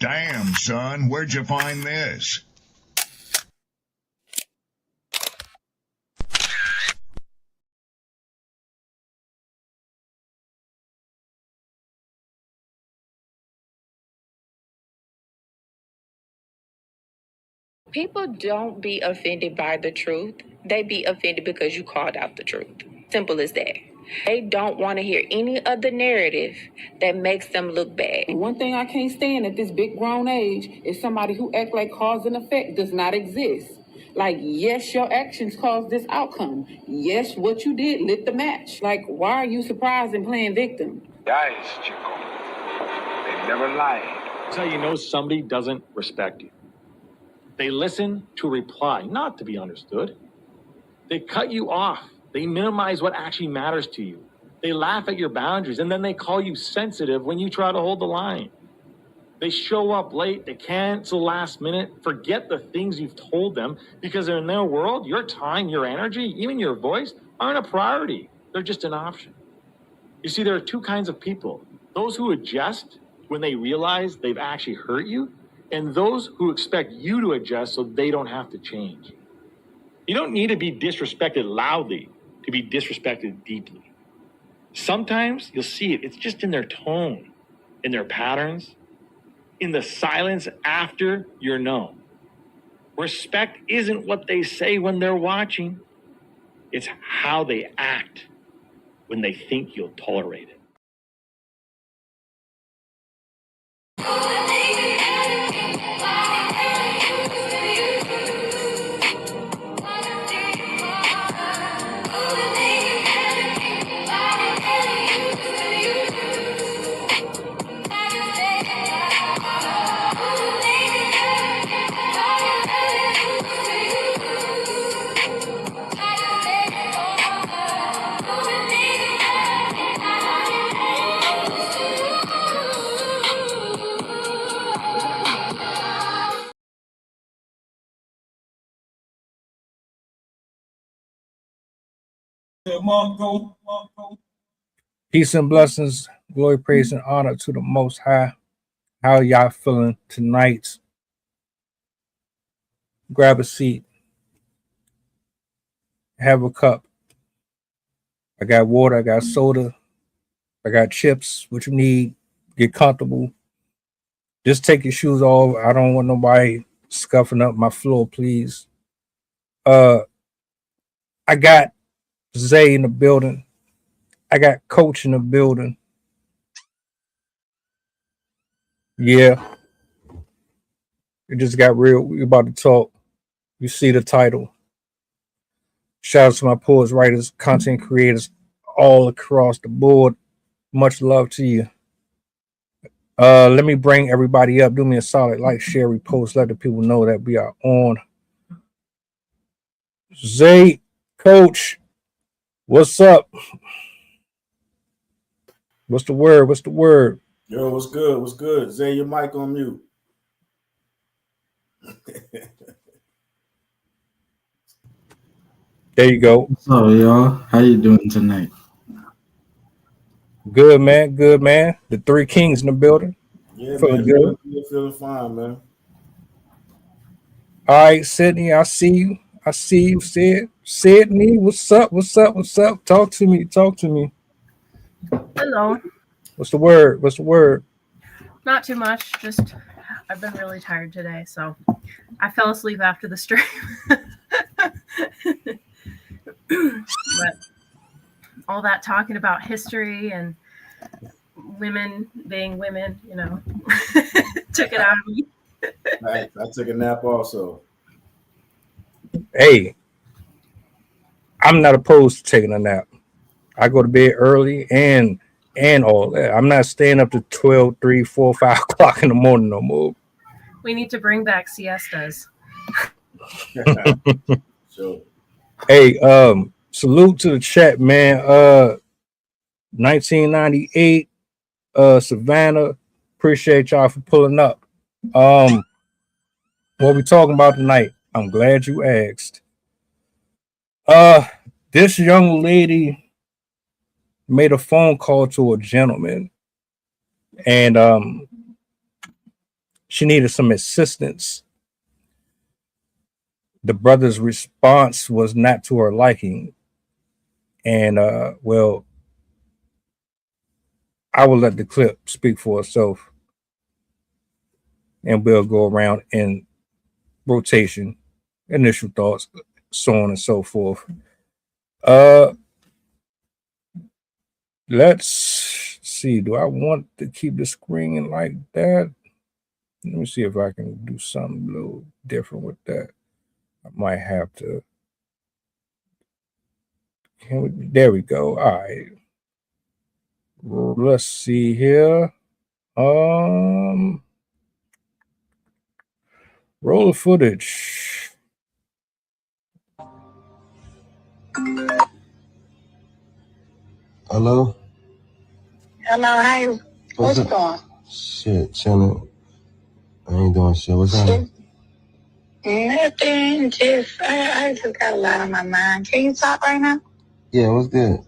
Damn, son, where'd you find this? People don't be offended by the truth. They be offended because you called out the truth. Simple as that. They don't want to hear any other narrative that makes them look bad. One thing I can't stand at this big grown age is somebody who act like cause and effect does not exist. Like, yes, your actions caused this outcome. Yes, what you did lit the match. Like, why are you surprised and playing victim? Guys, Chico, they never lied. That's how you know somebody doesn't respect you. They listen to reply, not to be understood. They cut you off. They minimize what actually matters to you. They laugh at your boundaries, and then they call you sensitive when you try to hold the line. They show up late. They cancel last minute, forget the things you've told them, because in their world, your time, your energy, even your voice aren't a priority. They're just an option. You see, there are two kinds of people. Those who adjust when they realize they've actually hurt you, and those who expect you to adjust so they don't have to change. You don't need to be disrespected loudly to be disrespected deeply. Sometimes you'll see it. It's just in their tone, in their patterns, in the silence after you're known. Respect isn't what they say when they're watching. It's how they act when they think you'll tolerate it. Peace and blessings, glory, praise, and honor to the Most High. How y'all feeling tonight? Grab a seat. Have a cup. I got water. I got soda. I got chips. What you need? Get comfortable. Just take your shoes off. I don't want nobody scuffing up my floor, please. I got Zay in the building. I got Coach in the building. Yeah. It just got real. We're about to talk. You see the title. Shout out to my poets, writers, content creators all across the board. Much love to you. Let me bring everybody up. Do me a solid like, share, repost. Let the people know that we are on. Zay, Coach, what's up? What's the word? What's the word? Yo, what's good? What's good? Zay, your mic on mute. There you go. What's up, y'all? How you doing tonight? Good, man. Good, man. The three kings in the building. Yeah, Feeling man. good. Feeling fine, man. All right, Sydney, I see you. I see you, Sydney, what's up? What's up? What's up? Talk to me. Talk to me. Hello. What's the word? What's the word? Not too much. Just I've been really tired today, so I fell asleep after the stream. But all that talking about history and women being women, you know, took it out of me. I took a nap also. Hey, I'm not opposed to taking a nap. I go to bed early and all that. I'm not staying up to 12, 3, 4, 5 o'clock in the morning no more. We need to bring back siestas. So, hey, salute to the chat, man. 1998, Savannah. Appreciate y'all for pulling up. What we talking about tonight? I'm glad you asked. This young lady made a phone call to a gentleman, and She needed some assistance. The brother's response was not to her liking. And well, I will let the clip speak for itself. And we'll go around in rotation, initial thoughts, so on and so forth. Let's see. Do I want to keep the screen like that? Let me see if I can do something a little different with that. I might have to. There we go. All right. Let's see here. Roll the footage. Hello? Hello, hey. What you doing? Shit, chilling. I ain't doing shit. What's happening? Nothing. I just got a lot on my mind. Can you talk right now? Yeah, what's good?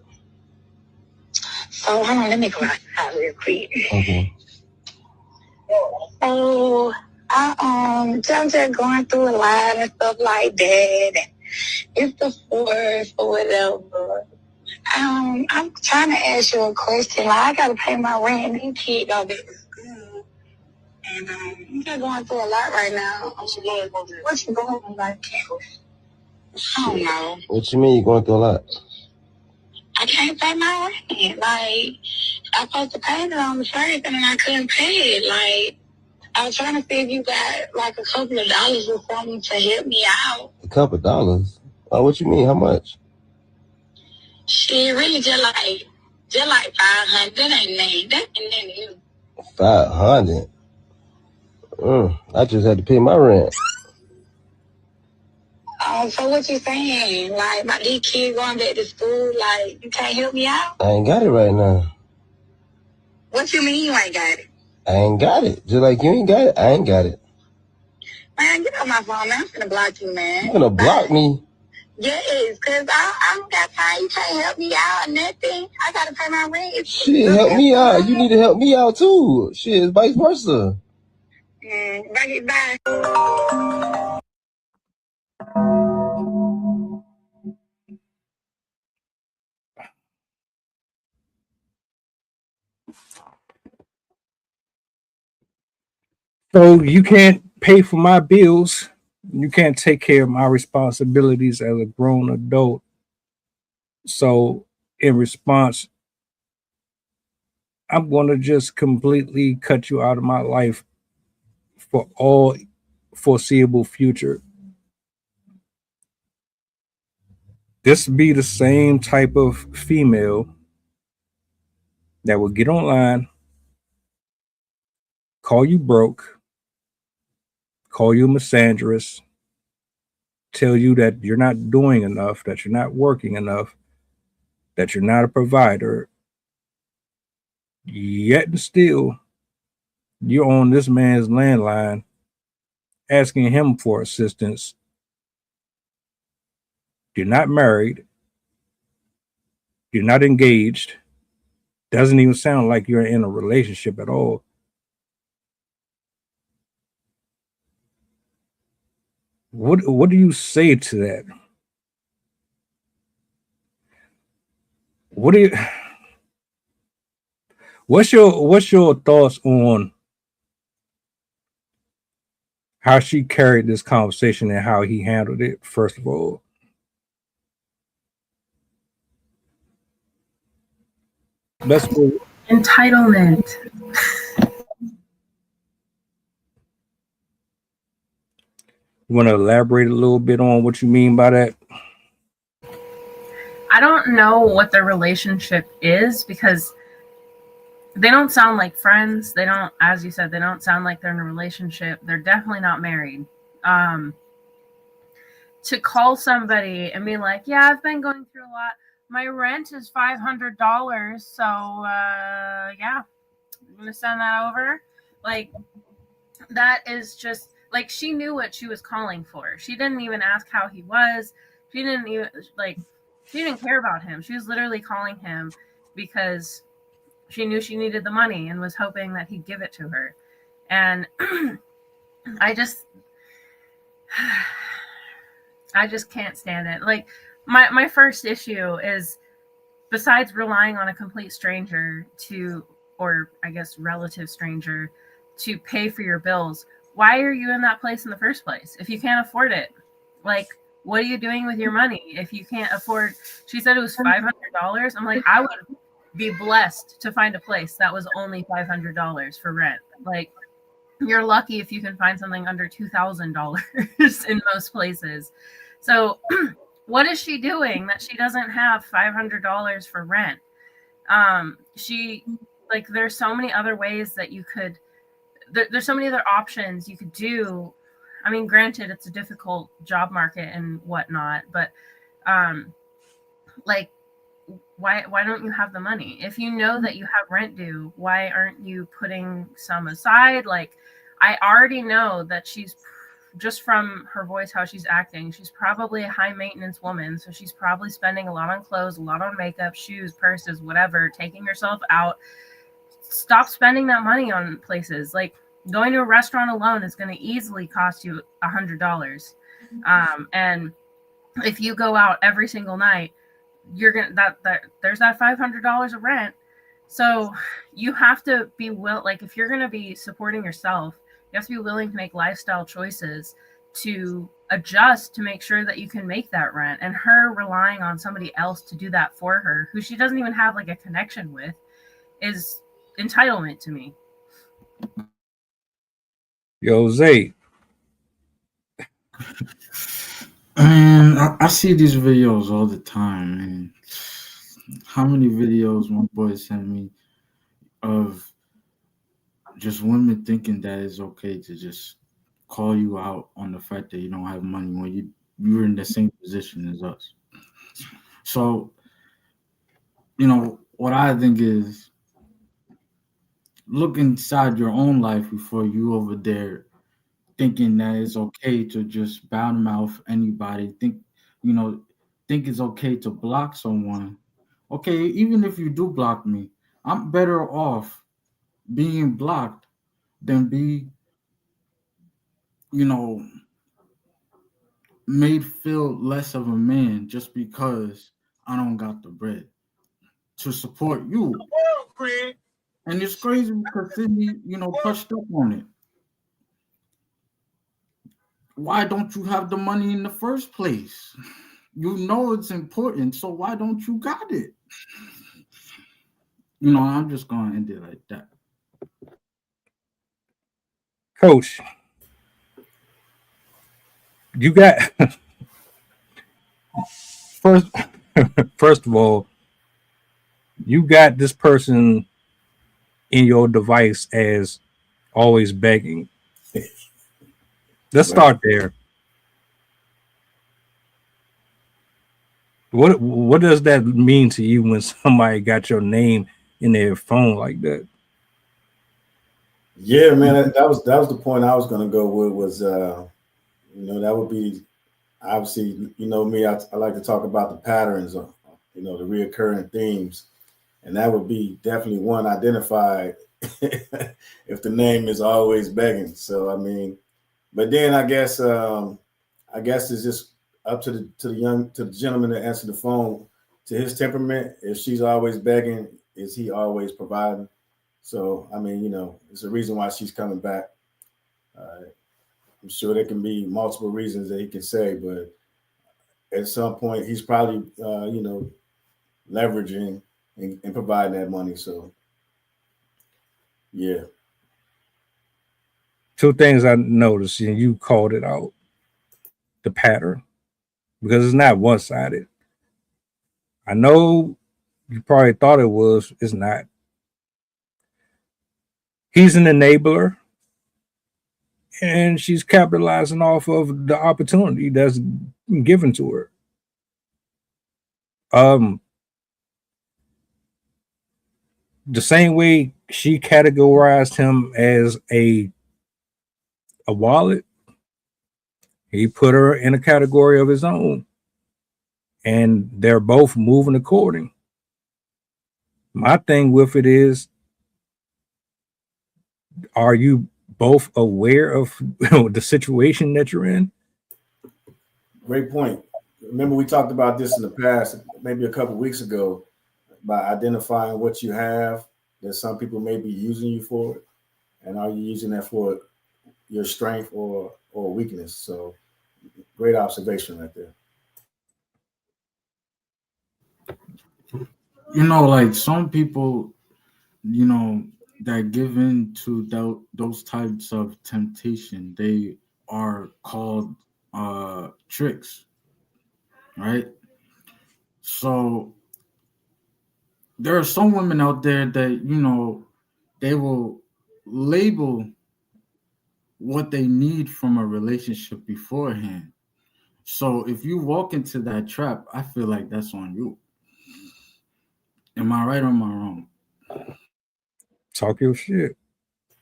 So, hold on, let me go outside real quick. Okay. So, I'm just going through a lot and stuff like that. And it's the fourth or whatever. I'm trying to ask you a question. Like, I gotta pay my rent. These kids go back to school. And I'm just going through a lot right now. What you going like? I don't know. What you mean you going through a lot? I can't pay my rent. Like, I supposed to pay it on the first, and then I couldn't pay it. Like, I was trying to see if you got like a couple of dollars or something to help me out. A couple dollars? What you mean? How much? Shit, really just like 500. That ain't nothing. That ain't nothing to you. 500? I just had to pay my rent. So what you saying? Like, about these kids going back to school, like, you can't help me out? I ain't got it right now. What you mean you ain't got it? I ain't got it. Just like you ain't got it, I ain't got it. Man, get off my phone, man. I'm finna block you, man. You gonna block me? Yes, because I don't got time. You can't help me out or nothing. I got to pay my rent. Shit, help me out. You need to help me out, too. Shit, it's vice versa. Bye. So you can't pay for my bills. You can't take care of my responsibilities as a grown adult. So in response, I'm going to just completely cut you out of my life for all foreseeable future. This be the same type of female that will get online, call you broke, call you a misandrist, tell you that you're not doing enough, that you're not working enough, that you're not a provider, yet and still you're on this man's landline asking him for assistance. You're not married, you're not engaged, doesn't even sound like you're in a relationship at all. What do you say to that? What's your thoughts on how she carried this conversation and how he handled it, first of all? Let's go. Entitlement. You want to elaborate a little bit on what you mean by that? I don't know what their relationship is because they don't sound like friends. They don't, as you said, they don't sound like they're in a relationship. They're definitely not married. To call somebody and be like, yeah, I've been going through a lot. My rent is $500. So, yeah, I'm going to send that over. Like, that is just, like, she knew what she was calling for. She didn't even ask how he was. She didn't even, like, she didn't care about him. She was literally calling him because she knew she needed the money and was hoping that he'd give it to her. And I just can't stand it. Like my first issue is, besides relying on a complete stranger to, or I guess relative stranger, to pay for your bills, why are you in that place in the first place if you can't afford it? Like, what are you doing with your money if you can't afford? She said it was $500. I'm like, I would be blessed to find a place that was only $500 for rent. Like, you're lucky if you can find something under $2,000 in most places. So what is she doing that she doesn't have $500 for rent? She, like, there's so many other ways that you could, there's so many other options you could do. I mean, granted, it's a difficult job market and whatnot, but like, why don't you have the money? If you know that you have rent due, why aren't you putting some aside? Like, I already know that she's, just from her voice, how she's acting, she's probably a high maintenance woman. So she's probably spending a lot on clothes, a lot on makeup, shoes, purses, whatever, taking herself out. Stop spending that money on places. Like, going to a restaurant alone is going to easily cost you $100. And if you go out every single night, you're gonna that there's that $500 of rent. So you have to be like, if you're gonna be supporting yourself, you have to be willing to make lifestyle choices to adjust to make sure that you can make that rent. And her relying on somebody else to do that for her, who she doesn't even have like a connection with, is entitlement to me. Yo, Zay. Man, I see these videos all the time, man. How many videos my boy sent me of just women thinking that it's okay to just call you out on the fact that you don't have money when you're in the same position as us. So, what I think is, look inside your own life before you over there thinking that it's okay to just badmouth anybody. Think it's okay to block someone. Okay, even if you do block me, I'm better off being blocked than be, made feel less of a man just because I don't got the bread to support you. And it's crazy because Sydney, touched up on it. Why don't you have the money in the first place? You know it's important, so why don't you got it? I'm just gonna end it like that. Coach, you got first of all, you got this person in your device as always begging. Let's start there. What does that mean to you when somebody got your name in their phone like that? Yeah, man, that was the point I was going to go with. Was that would be, obviously, me, I like to talk about the patterns of, the reoccurring themes, and that would be definitely one identified if the name is always begging. So I mean, but then I guess it's just up to the gentleman to answer the phone, to his temperament. If she's always begging, is he always providing? So I mean, it's a reason why she's coming back. I'm sure there can be multiple reasons that he can say, but at some point he's probably leveraging and providing that money. So yeah. Two things I noticed, and you called it out: the pattern, because it's not one-sided. I know you probably thought it was. It's not. He's an enabler, and she's capitalizing off of the opportunity that's given to her. The same way she categorized him as a wallet, he put her in a category of his own, and they're both moving according. My thing with it is, are you both aware of the situation that you're in. Great point. Remember, we talked about this in the past, maybe a couple of weeks ago, by identifying what you have that some people may be using you for, and are you using that for your strength or weakness? So, great observation right there. Like some people, that give in to those types of temptation, they are called tricks, right? So there are some women out there that they will label what they need from a relationship beforehand. So if you walk into that trap, I feel like that's on you. Am I right or am I wrong? Talk your shit.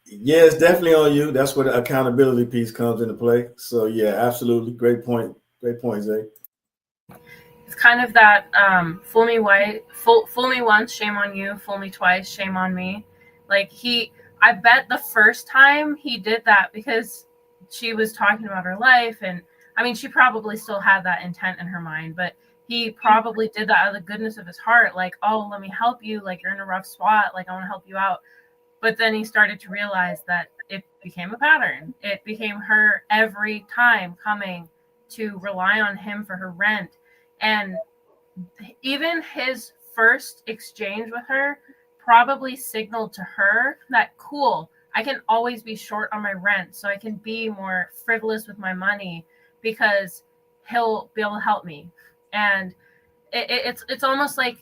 Yeah, it's definitely on you. That's where the accountability piece comes into play. So yeah, absolutely. Great point. Great point, Zay. It's kind of that fool me once, shame on you. Fool me twice, shame on me. Like I bet the first time he did that because she was talking about her life, and I mean, she probably still had that intent in her mind, but he probably did that out of the goodness of his heart. Like, oh, let me help you. Like, you're in a rough spot. Like, I want to help you out. But then he started to realize that it became a pattern. It became her every time coming to rely on him for her rent. And even his first exchange with her probably signaled to her that, cool, I can always be short on my rent, so I can be more frivolous with my money because he'll be able to help me. And it's almost like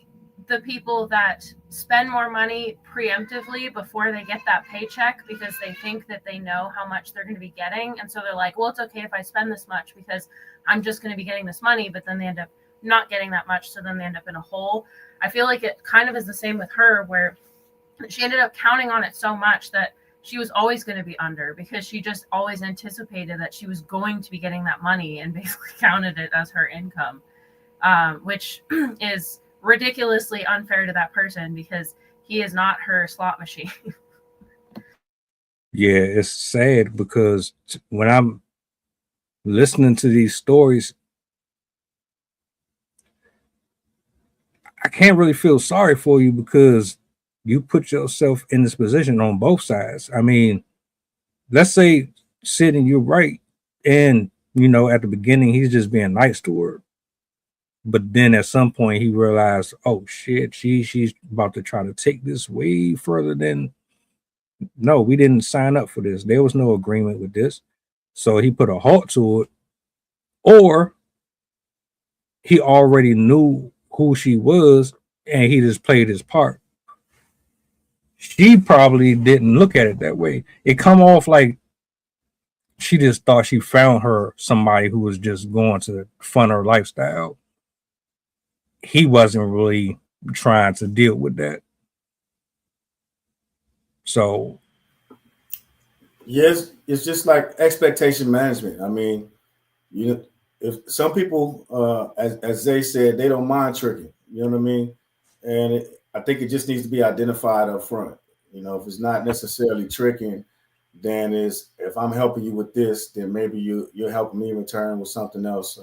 the people that spend more money preemptively before they get that paycheck because they think that they know how much they're going to be getting. And so they're like, well, it's okay if I spend this much because I'm just going to be getting this money. But then they end up not getting that much. So then they end up in a hole. I feel like it kind of is the same with her, where she ended up counting on it so much that she was always going to be under because she just always anticipated that she was going to be getting that money and basically counted it as her income, which is ridiculously unfair to that person because he is not her slot machine. Yeah, it's sad because when I'm listening to these stories, I can't really feel sorry for you because you put yourself in this position on both sides. I mean, let's say Sid and you're right, and at the beginning he's just being nice to her, but then at some point he realized, oh shit, she's about to try to take this way further than. No, we didn't sign up for this. There was no agreement with this, so he put a halt to it, or he already knew who she was and he just played his part. She probably didn't look at it that way. It come off like she just thought she found her somebody who was just going to fund her lifestyle. He wasn't really trying to deal with that. So yes, it's just like expectation management. I mean, if some people, as Zay said, they don't mind tricking. You know what I mean? And I think it just needs to be identified up front. If it's not necessarily tricking, then if I'm helping you with this, then maybe you're helping me in return with something else.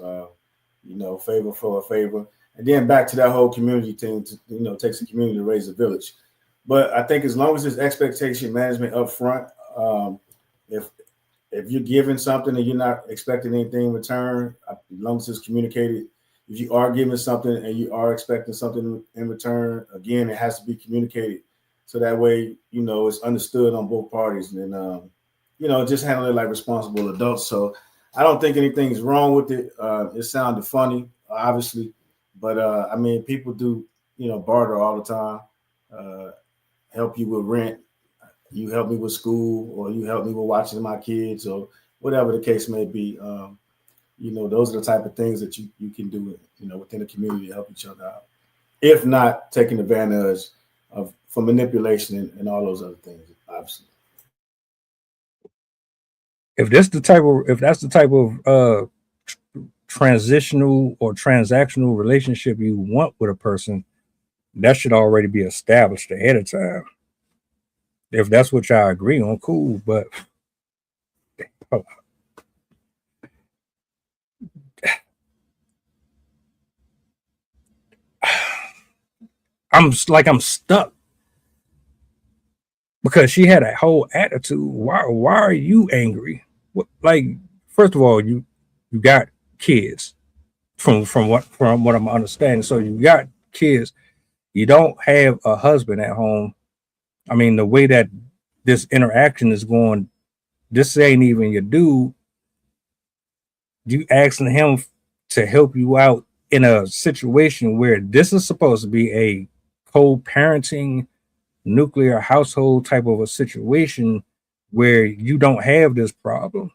Favor for a favor, and then back to that whole community thing. It takes a community to raise a village. But I think as long as there's expectation management up front, if you're giving something and you're not expecting anything in return, as long as it's communicated. If you are giving something and you are expecting something in return, again, it has to be communicated. So that way, it's understood on both parties. And then, just handle it like responsible adults. So I don't think anything's wrong with it. It sounded funny, obviously. But, I mean, people do, barter all the time, help you with rent. You help me with school, or you help me with watching my kids, or whatever the case may be. Those are the type of things that you can do, within the community to help each other out. If not taking advantage for manipulation and all those other things, obviously. if that's the type of transitional or transactional relationship you want with a person, that should already be established ahead of time. If that's what y'all agree on, cool. But I'm stuck because she had a whole attitude. Why are you angry? What, like, first of all, you got kids from what I'm understanding. So you got kids. You don't have a husband at home. I mean, the way that this interaction is going, this ain't even your dude. You asking him to help you out in a situation where this is supposed to be a co-parenting nuclear household type of a situation where you don't have this problem.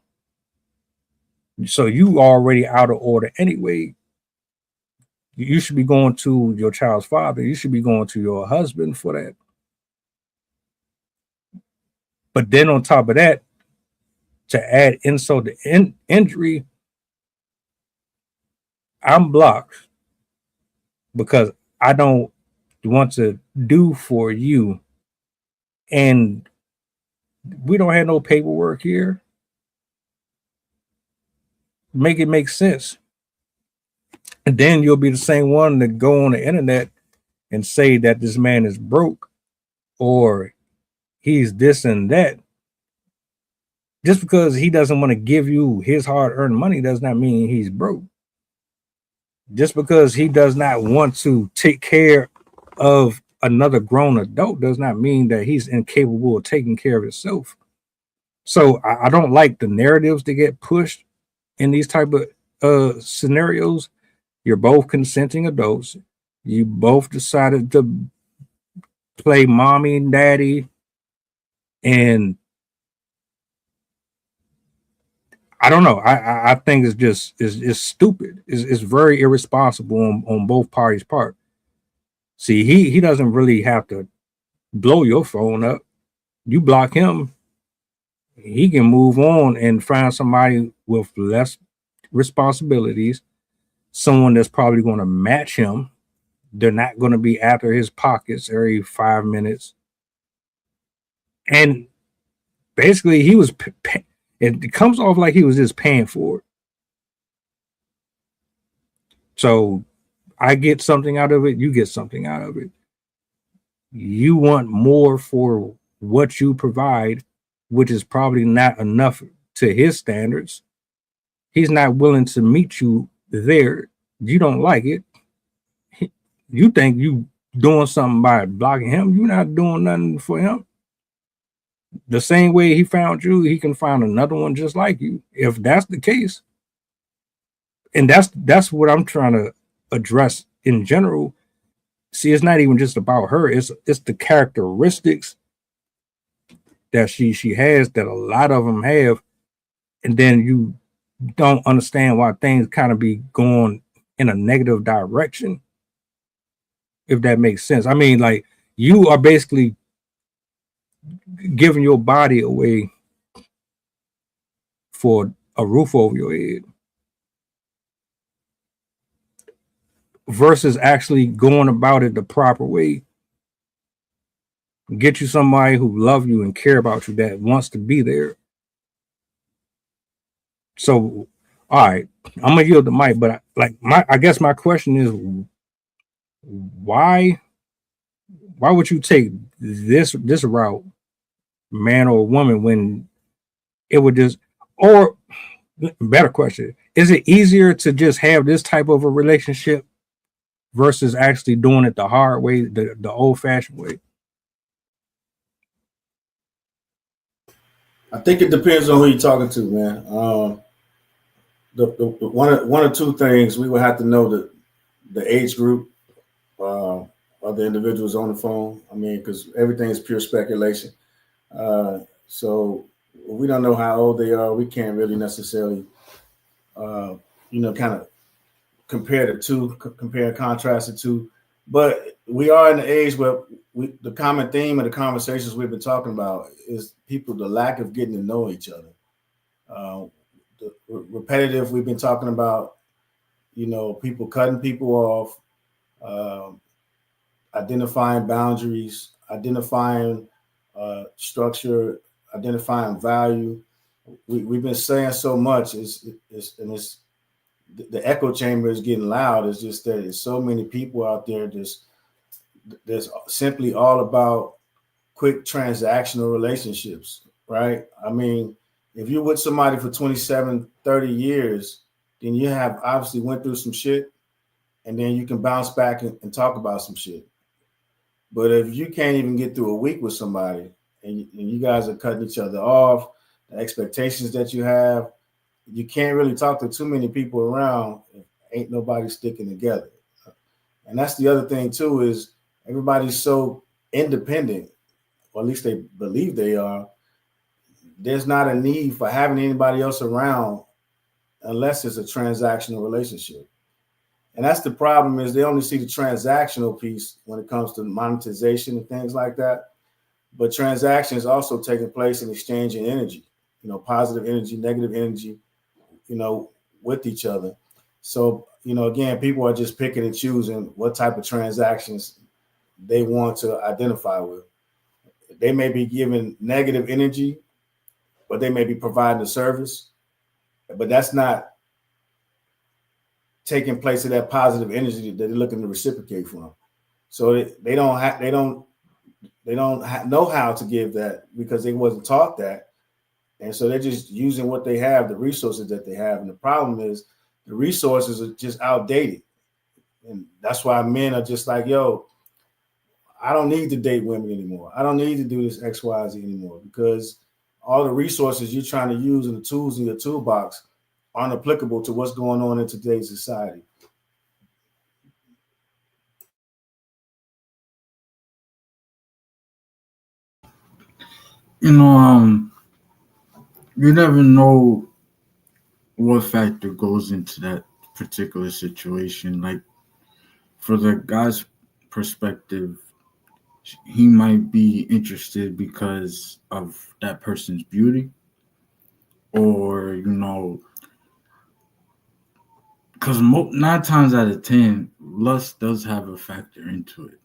So you already out of order anyway. You should be going to your child's father. You should be going to your husband for that. But then on top of that, to add insult to injury, I'm blocked because I don't want to do for you. And we don't have no paperwork here. Make it make sense. And then you'll be the same one to go on the internet and say that this man is broke or he's this and that. Just because he doesn't want to give you his hard-earned money does not mean he's broke. Just because he does not want to take care of another grown adult does not mean that he's incapable of taking care of himself. So I don't like the narratives that get pushed in these type of scenarios. You're both consenting adults. You both decided to play mommy and daddy, and I don't know. I think it's just it's stupid. It's very irresponsible on both parties' part. See, he doesn't really have to blow your phone up. You block him, he can move on and find somebody with less responsibilities, someone that's probably going to match him. They're not going to be after his pockets every 5 minutes. And basically, he was. It comes off like he was just paying for it. So I get something out of it. You get something out of it. You want more for what you provide, which is probably not enough to his standards. He's not willing to meet you there. You don't like it. You think you doing something by blocking him. You're not doing nothing for him. The same way he found you, he can find another one just like you, if that's the case. And that's what I'm trying to address in general. See, it's not even just about her, it's the characteristics that she has that a lot of them have, and then you don't understand why things kind of be going in a negative direction, if that makes sense. I mean, like, you are basically giving your body away for a roof over your head versus actually going about it the proper way. Get you somebody who love you and care about you, that wants to be there. So, all right, I'm gonna yield the mic, but I guess my question is, why would you take this route, man or woman, when it would just, or better question, is it easier to just have this type of a relationship versus actually doing it the hard way, the old-fashioned way? I think it depends on who you're talking to, man. The one or two things we would have to know: the age group of the individuals on the phone. I mean, because everything is pure speculation. So we don't know how old they are. We can't really necessarily, kind of compare the two, compare and contrast the two. But we are in the age where the common theme of the conversations we've been talking about is the lack of getting to know each other. The repetitive, we've been talking about, people cutting people off, identifying boundaries, identifying structure, identifying value. we've been saying so much and it's the echo chamber is getting loud. It's just that there's so many people out there that's simply all about quick transactional relationships, right? I mean, if you're with somebody for 27, 30 years, then you have obviously went through some shit, and then you can bounce back and talk about some shit. But if you can't even get through a week with somebody and you guys are cutting each other off, the expectations that you have, you can't really talk to too many people around if ain't nobody sticking together. And that's the other thing too, is everybody's so independent, or at least they believe they are. There's not a need for having anybody else around unless it's a transactional relationship. And that's the problem, is they only see the transactional piece when it comes to monetization and things like that. But transactions also taking place in exchanging energy, positive energy, negative energy, with each other. So, again, people are just picking and choosing what type of transactions they want to identify with. They may be giving negative energy, but they may be providing a service, but that's not taking place of that positive energy that they're looking to reciprocate from. So they don't know how to give that because they wasn't taught that. And so they're just using what they have, the resources that they have. And the problem is the resources are just outdated. And that's why men are just like, yo, I don't need to date women anymore. I don't need to do this X, Y, Z anymore, because all the resources you're trying to use and the tools in your toolbox aren't applicable to what's going on in today's society. You never know what factor goes into that particular situation. Like, for the guy's perspective, he might be interested because of that person's beauty, or because 9 times out of 10, lust does have a factor into it.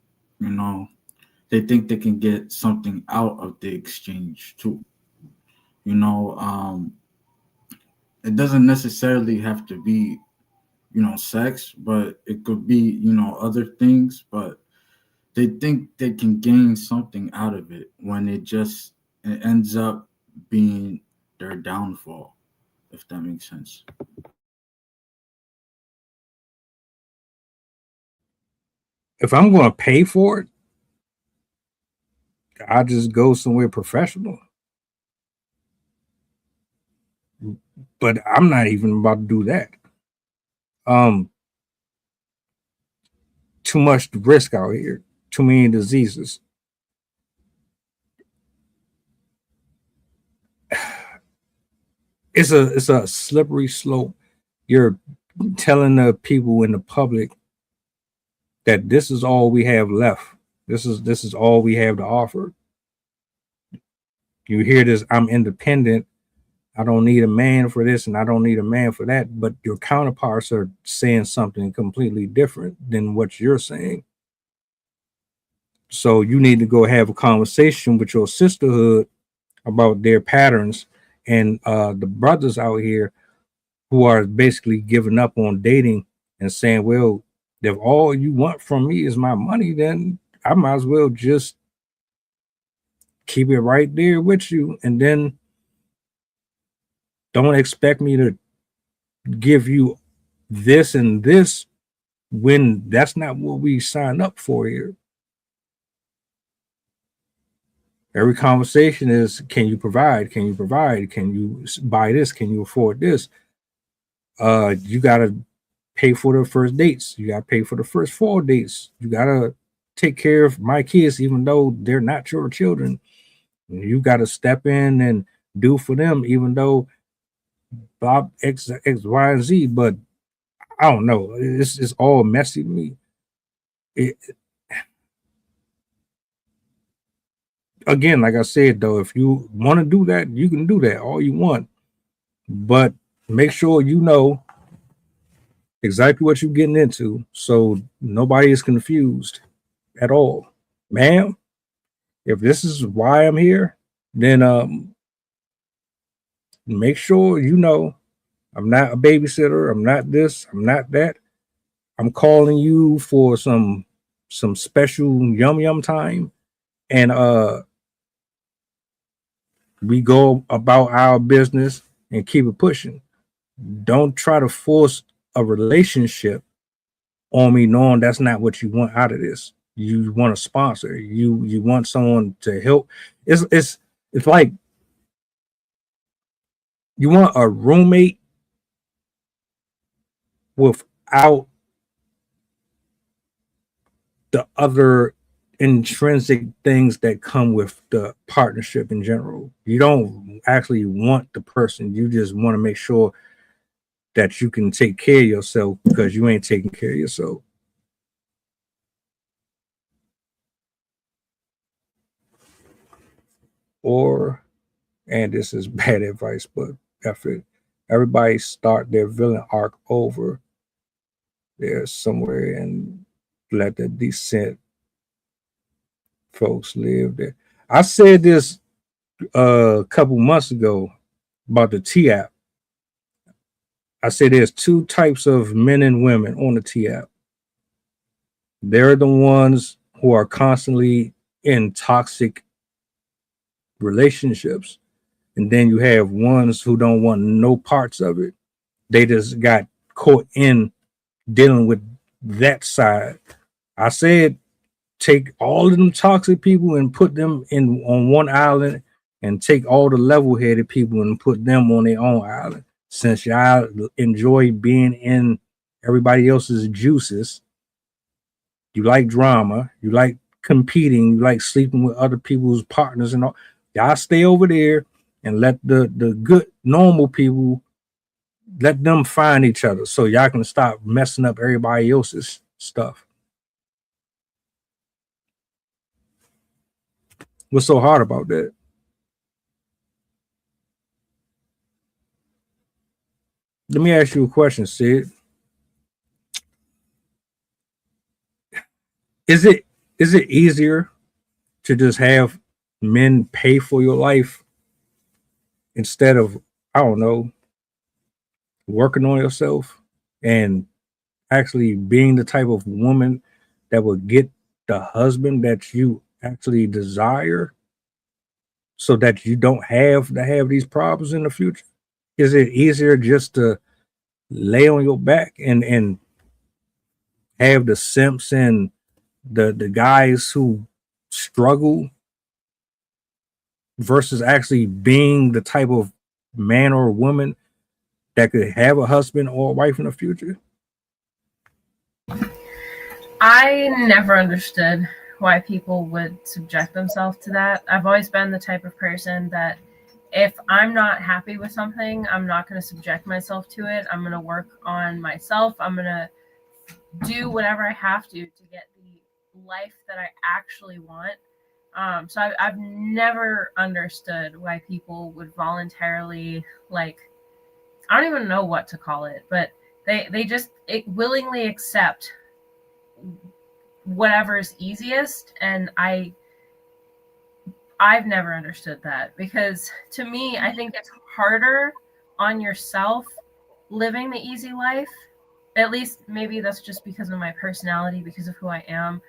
They think they can get something out of the exchange too. It doesn't necessarily have to be sex, but it could be other things. But they think they can gain something out of it when it ends up being their downfall, if that makes sense. If I'm going to pay for it, I just go somewhere professional. But I'm not even about to do that. Too much risk out here. Too many diseases. It's a slippery slope. You're telling the people in the public that this is all we have left. This is all we have to offer. You hear this, I'm independent. I don't need a man for this and I don't need a man for that. But your counterparts are saying something completely different than what you're saying. So you need to go have a conversation with your sisterhood about their patterns, and the brothers out here who are basically giving up on dating and saying, well, if all you want from me is my money, then I might as well just keep it right there with you. And then don't expect me to give you this and this when that's not what we signed up for here. Every conversation is, can you provide? Can you provide? Can you buy this? Can you afford this? You got to pay for the first dates. You got to pay for the first 4 dates. You got to take care of my kids, even though they're not your children. You got to step in and do for them, even though Bob X, Y, and Z. But I don't know. It's all messy to me. Again, like I said, though, if you want to do that, you can do that all you want. But make sure you know exactly what you're getting into, so nobody is confused at all. Ma'am, if this is why I'm here, then make sure you know I'm not a babysitter. I'm not this. I'm not that. I'm calling you for some special yum time, and we go about our business and keep it pushing. Don't try to force a relationship on me, knowing that's not what you want out of this. You want a sponsor. You want someone to help. It's like you want a roommate without the other intrinsic things that come with the partnership in general. You don't actually want the person. You just want to make sure that you can take care of yourself because you ain't taking care of yourself. Or, and this is bad advice, but effort. Everybody start their villain arc over there somewhere and let the decent folks live there. I said this a couple months ago about the T app. I said there's two types of men and women on the T app. They're the ones who are constantly in toxic relationships. And then you have ones who don't want no parts of it. They just got caught in dealing with that side. I said take all of them toxic people and put them in on one island, and take all the level-headed people and put them on their own island. Since y'all enjoy being in everybody else's juices, you like drama, you like competing, you like sleeping with other people's partners and all. Y'all stay over there and let the good normal people, let them find each other so y'all can stop messing up everybody else's stuff. What's so hard about that? Let me ask you a question, Sid. Is it easier to just have men pay for your life instead of, I don't know, working on yourself and actually being the type of woman that would get the husband that you actually desire, so that you don't have to have these problems in the future? Is it easier just to lay on your back and have the simps and the guys who struggle versus actually being the type of man or woman that could have a husband or a wife in the future? I never understood why people would subject themselves to that. I've always been the type of person that if I'm not happy with something, I'm not going to subject myself to it. I'm going to work on myself. I'm going to do whatever I have to get the life that I actually want. So I've never understood why people would voluntarily, like, I don't even know what to call it, but they just willingly accept whatever's easiest. And I've never understood that, because to me, I think it's harder on yourself living the easy life. At least maybe that's just because of my personality, because of who I am.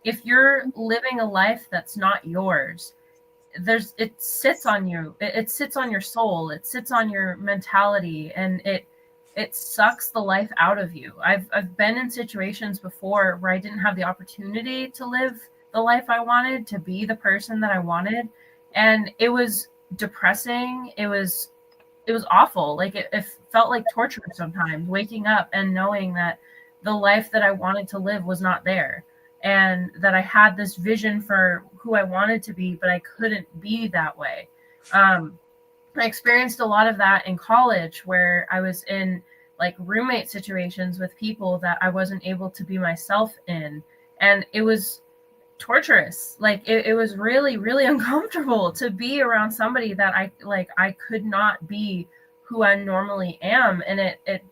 If you're living a life that's not yours, it sits on you. It sits on your soul. It sits on your mentality, and it sucks the life out of you. I've been in situations before where I didn't have the opportunity to live the life I wanted, to be the person that I wanted, and it was depressing. It was awful. Like it felt like torture sometimes, waking up and knowing that the life that I wanted to live was not there, and that I had this vision for who I wanted to be, but I couldn't be that way. I experienced a lot of that in college, where I was in like roommate situations with people that I wasn't able to be myself in, and it was torturous. Like it was really, really uncomfortable to be around somebody that I could not be who I normally am, and it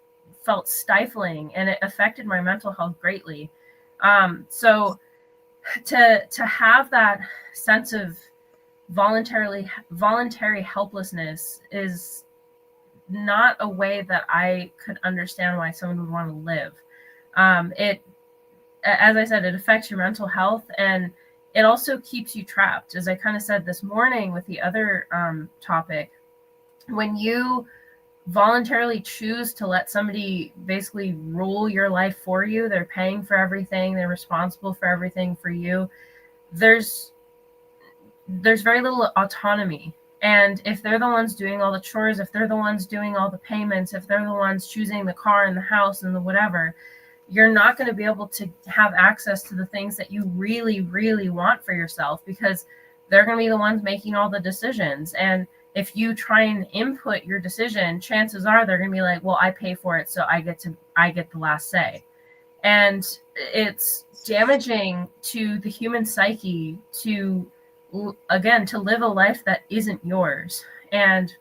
felt stifling, and it affected my mental health greatly. So to have that sense of voluntary helplessness is not a way that I could understand why someone would want to live. It, as I said, it affects your mental health, and it also keeps you trapped. As I kind of said this morning with the other topic, when you voluntarily choose to let somebody basically rule your life for you, they're paying for everything, they're responsible for everything for you, there's very little autonomy. And if they're the ones doing all the chores, if they're the ones doing all the payments, if they're the ones choosing the car and the house and the whatever, you're not going to be able to have access to the things that you really, really want for yourself, because they're going to be the ones making all the decisions. And if you try and input your decision, chances are they're going to be like, well, I pay for it, so I get the last say. And it's damaging to the human psyche to live a life that isn't yours. And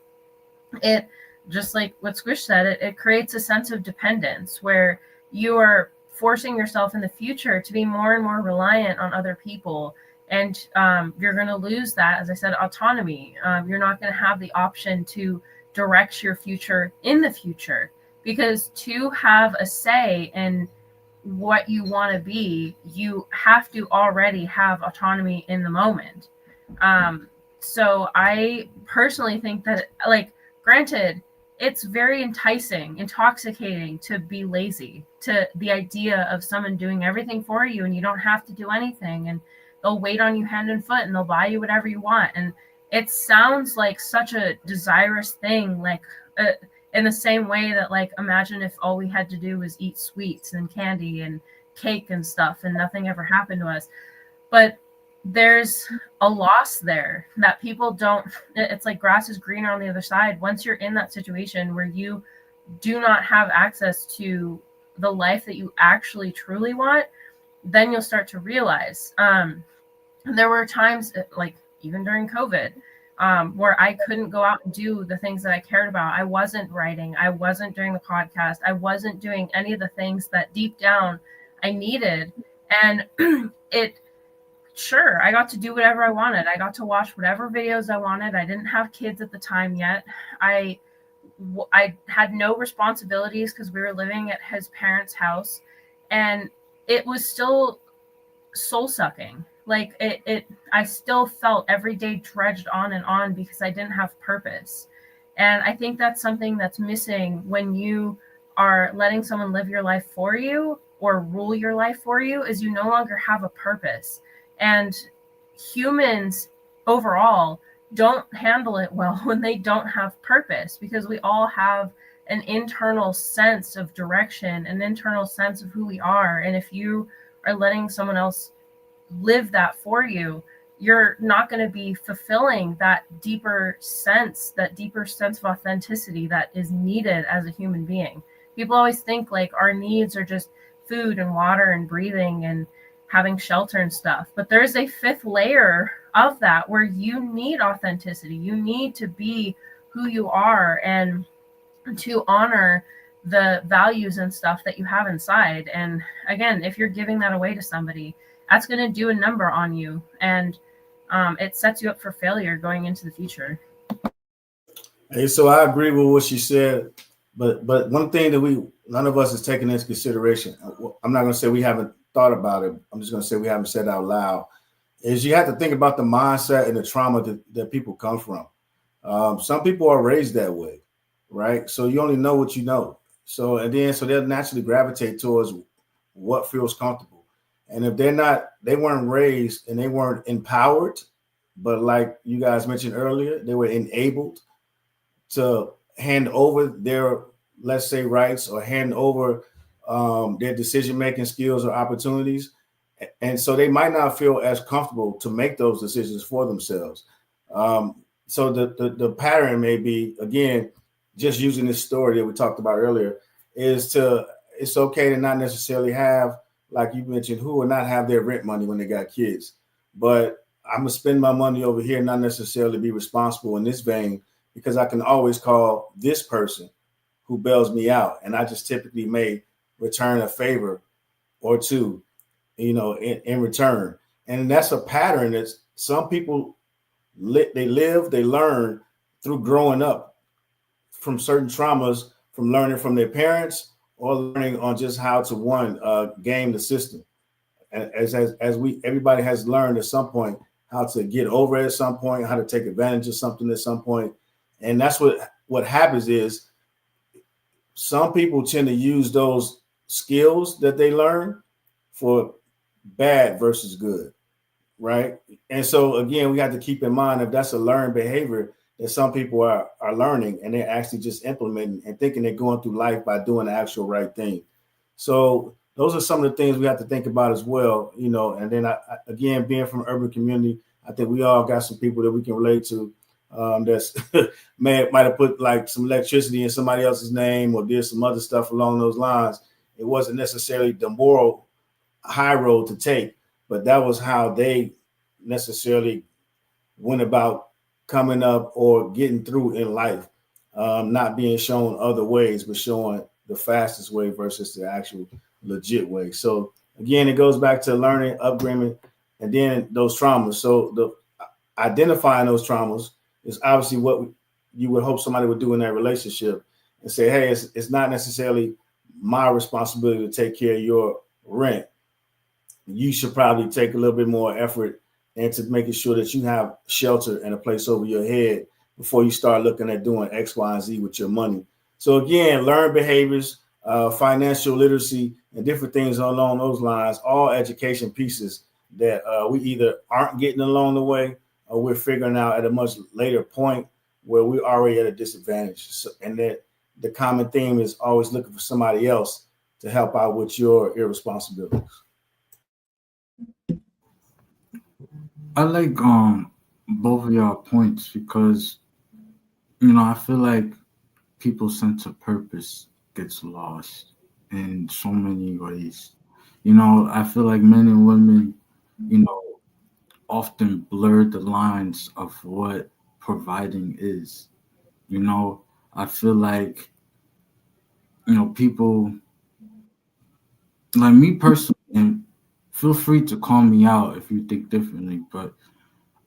it, just like what Squish said, it creates a sense of dependence where you are forcing yourself in the future to be more and more reliant on other people. And you're going to lose that, as I said, autonomy. You're not going to have the option to direct your future in the future, because to have a say in what you want to be, you have to already have autonomy in the moment. So I personally think that, like, granted, it's very intoxicating to be lazy, to the idea of someone doing everything for you and you don't have to do anything, and they'll wait on you hand and foot and they'll buy you whatever you want. And it sounds like such a desirous thing, like in the same way that, like, imagine if all we had to do was eat sweets and candy and cake and stuff and nothing ever happened to us. But there's a loss there that people don't, it's like grass is greener on the other side. Once you're in that situation where you do not have access to the life that you actually truly want, then you'll start to realize. There were times, like even during COVID, where I couldn't go out and do the things that I cared about. I wasn't writing, I wasn't doing the podcast, I wasn't doing any of the things that deep down I needed. And sure, I got to do whatever I wanted. I got to watch whatever videos I wanted. I didn't have kids at the time yet. I had no responsibilities because we were living at his parents' house, and it was still soul sucking. Like I still felt every day dredged on and on because I didn't have purpose. And I think that's something that's missing when you are letting someone live your life for you or rule your life for you, is you no longer have a purpose. And humans overall don't handle it well when they don't have purpose, because we all have an internal sense of direction, an internal sense of who we are. And if you are letting someone else live that for you, you're not going to be fulfilling that deeper sense of authenticity that is needed as a human being. People always think like our needs are just food and water and breathing and having shelter and stuff. But there's a fifth layer of that where you need authenticity. You need to be who you are and to honor the values and stuff that you have inside. And again, if you're giving that away to somebody, that's going to do a number on you. And it sets you up for failure going into the future. Hey, so I agree with what she said. But one thing that none of us is taking into consideration, I'm not going to say we haven't thought about it, I'm just going to say we haven't said it out loud, is you have to think about the mindset and the trauma that people come from. Some people are raised that way, right? So you only know what you know. So they'll naturally gravitate towards what feels comfortable. And if they weren't raised and they weren't empowered, but like you guys mentioned earlier, they were enabled to hand over their, let's say, rights, or hand over their decision-making skills or opportunities. And so they might not feel as comfortable to make those decisions for themselves. So the pattern may be, again, just using this story that we talked about earlier, it's okay to not necessarily have, like you mentioned, who will not have their rent money when they got kids. But I'm going to spend my money over here, not necessarily be responsible in this vein, because I can always call this person who bails me out. And I just typically may return a favor or two, in return. And that's a pattern that some people they learn through growing up from certain traumas, from learning from their parents or learning on just how to game the system. And as we everybody has learned at some point how to get over it at some point, how to take advantage of something at some point. And that's what happens is some people tend to use those skills that they learn for bad versus good, right? And so again, we have to keep in mind if that's a learned behavior that some people are learning and they're actually just implementing and thinking they're going through life by doing the actual right thing. So those are some of the things we have to think about as well, you know. And then again, being from an urban community, I think we all got some people that we can relate to that's might have put like some electricity in somebody else's name or did some other stuff along those lines. It wasn't necessarily the moral high road to take, but that was how they necessarily went about coming up or getting through in life, not being shown other ways, but showing the fastest way versus the actual legit way. So again, it goes back to learning, upbringing, and then those traumas. So the identifying those traumas is obviously what you would hope somebody would do in that relationship and say, hey, it's not necessarily my responsibility to take care of your rent. You should probably take a little bit more effort into making sure that you have shelter and a place over your head before you start looking at doing X, Y, and Z with your money. So again, learned behaviors, financial literacy, and different things along those lines, all education pieces that we either aren't getting along the way or we're figuring out at a much later point where we're already at a disadvantage. So, and that the common theme is always looking for somebody else to help out with your irresponsibilities. I like both of y'all points because I feel like people's sense of purpose gets lost in so many ways. I feel like men and women, often blur the lines of what providing is. I feel like, people like me personally, and feel free to call me out if you think differently, but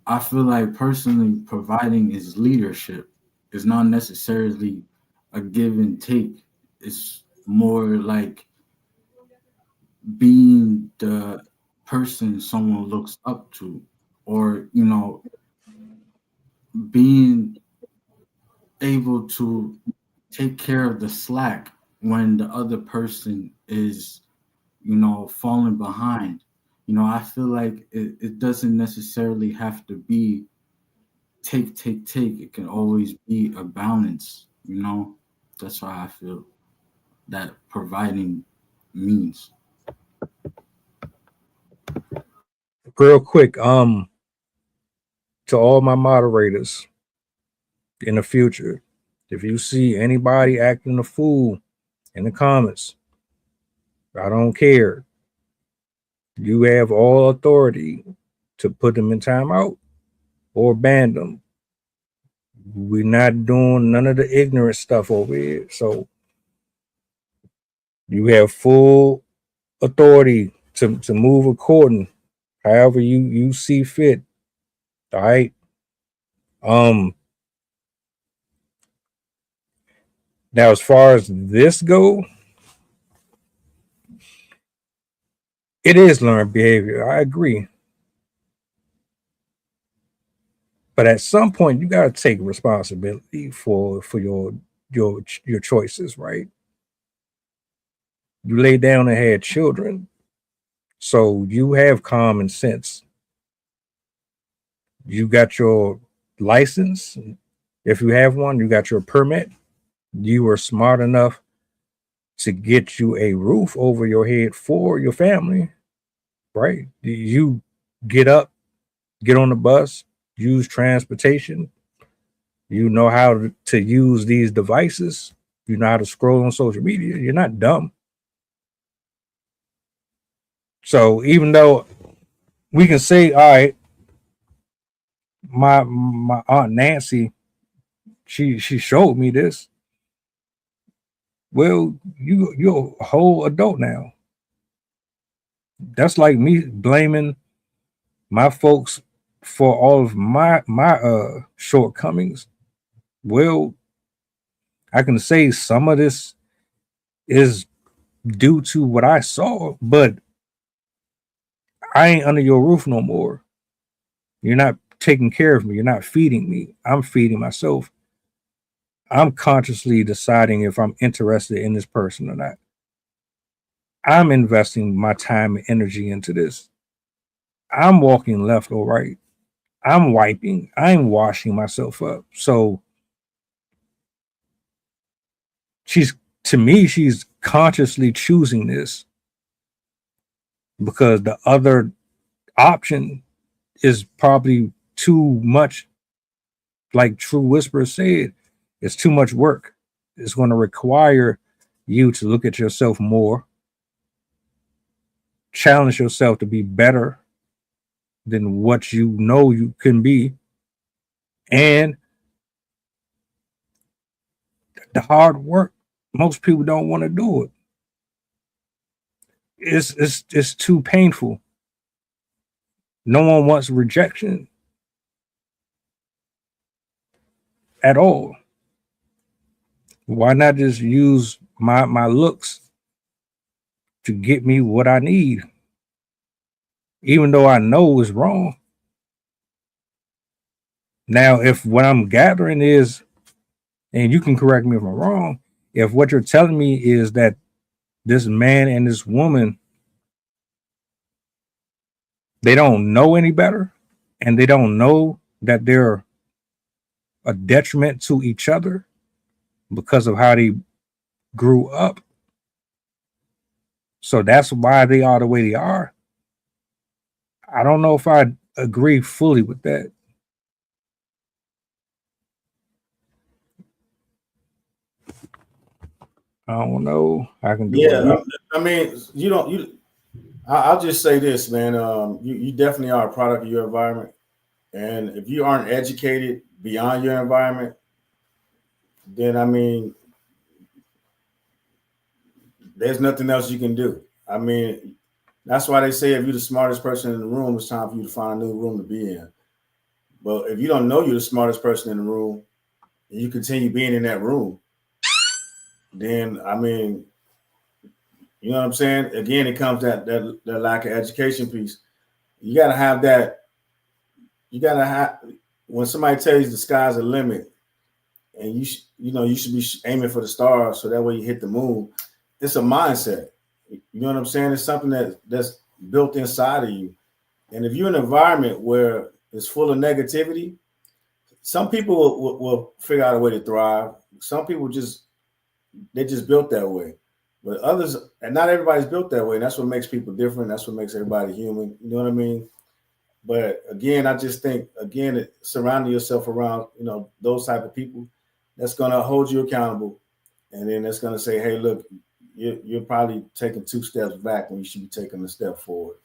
I feel like personally providing is leadership. It's not necessarily a give and take. It's more like being the person someone looks up to, or being able to take care of the slack when the other person is falling behind. I feel like it doesn't necessarily have to be take. It can always be a balance. That's why I feel that providing means. Real quick, to all my moderators in the future, if you see anybody acting a fool in the comments, I don't care. You have all authority to put them in timeout or ban them. We're not doing none of the ignorant stuff over here. So you have full authority to move according, however you see fit. All right. Now as far as this go, it is learned behavior. I agree. But at some point you gotta take responsibility for your choices, right? You lay down and had children. So you have common sense. You got your license. If you have one, you got your permit. You were smart enough to get you a roof over your head for your family, right? You get up, get on the bus, use transportation. You know how to use these devices. You know how to scroll on social media. You're not dumb. So even though we can say, all right, my aunt Nancy, she showed me this. Well, you're a whole adult now. That's like me blaming my folks for all of my shortcomings, well, I can say some of this is due to what I saw, but I ain't under your roof no more. You're not taking care of me. You're not feeding me. I'm feeding myself. I'm consciously deciding if I'm interested in this person or not. I'm investing my time and energy into this. I'm walking left or right. I'm wiping. I'm washing myself up. So she's to me, she's consciously choosing this because the other option is probably too much. Like True Whisper said, it's too much work. It's going to require you to look at yourself more, challenge yourself to be better than what you know you can be, and the hard work. Most people don't want to do it. It's too painful. No one wants rejection at all. Why not just use my looks to get me what I need, even though I know it's wrong? Now, if what I'm gathering is, and you can correct me if I'm wrong, if what you're telling me is that this man and this woman, they don't know any better, and they don't know that they're a detriment to each other because of how they grew up. So that's why they are the way they are. I don't know if I agree fully with that. I don't know. I can do Yeah, it. I mean, you don't. You. I'll just say this, man. You definitely are a product of your environment, and if you aren't educated beyond your environment, then I mean, there's nothing else you can do. I mean, that's why they say if you're the smartest person in the room, it's time for you to find a new room to be in. But if you don't know you're the smartest person in the room, and you continue being in that room, then I mean, you know what I'm saying? Again, it comes that lack of education piece. You gotta have that. You gotta have when somebody tells you the sky's the limit, and you should be aiming for the stars, so that way you hit the moon. It's a mindset. You know what I'm saying? It's something that's built inside of you. And if you're in an environment where it's full of negativity, some people will figure out a way to thrive. Some people they're just built that way. But others, and not everybody's built that way. And that's what makes people different. That's what makes everybody human. You know what I mean? But again, I just think surrounding yourself around those type of people, that's gonna hold you accountable, and then that's gonna say, hey, look, you're probably taking 2 steps back when you should be taking a step forward.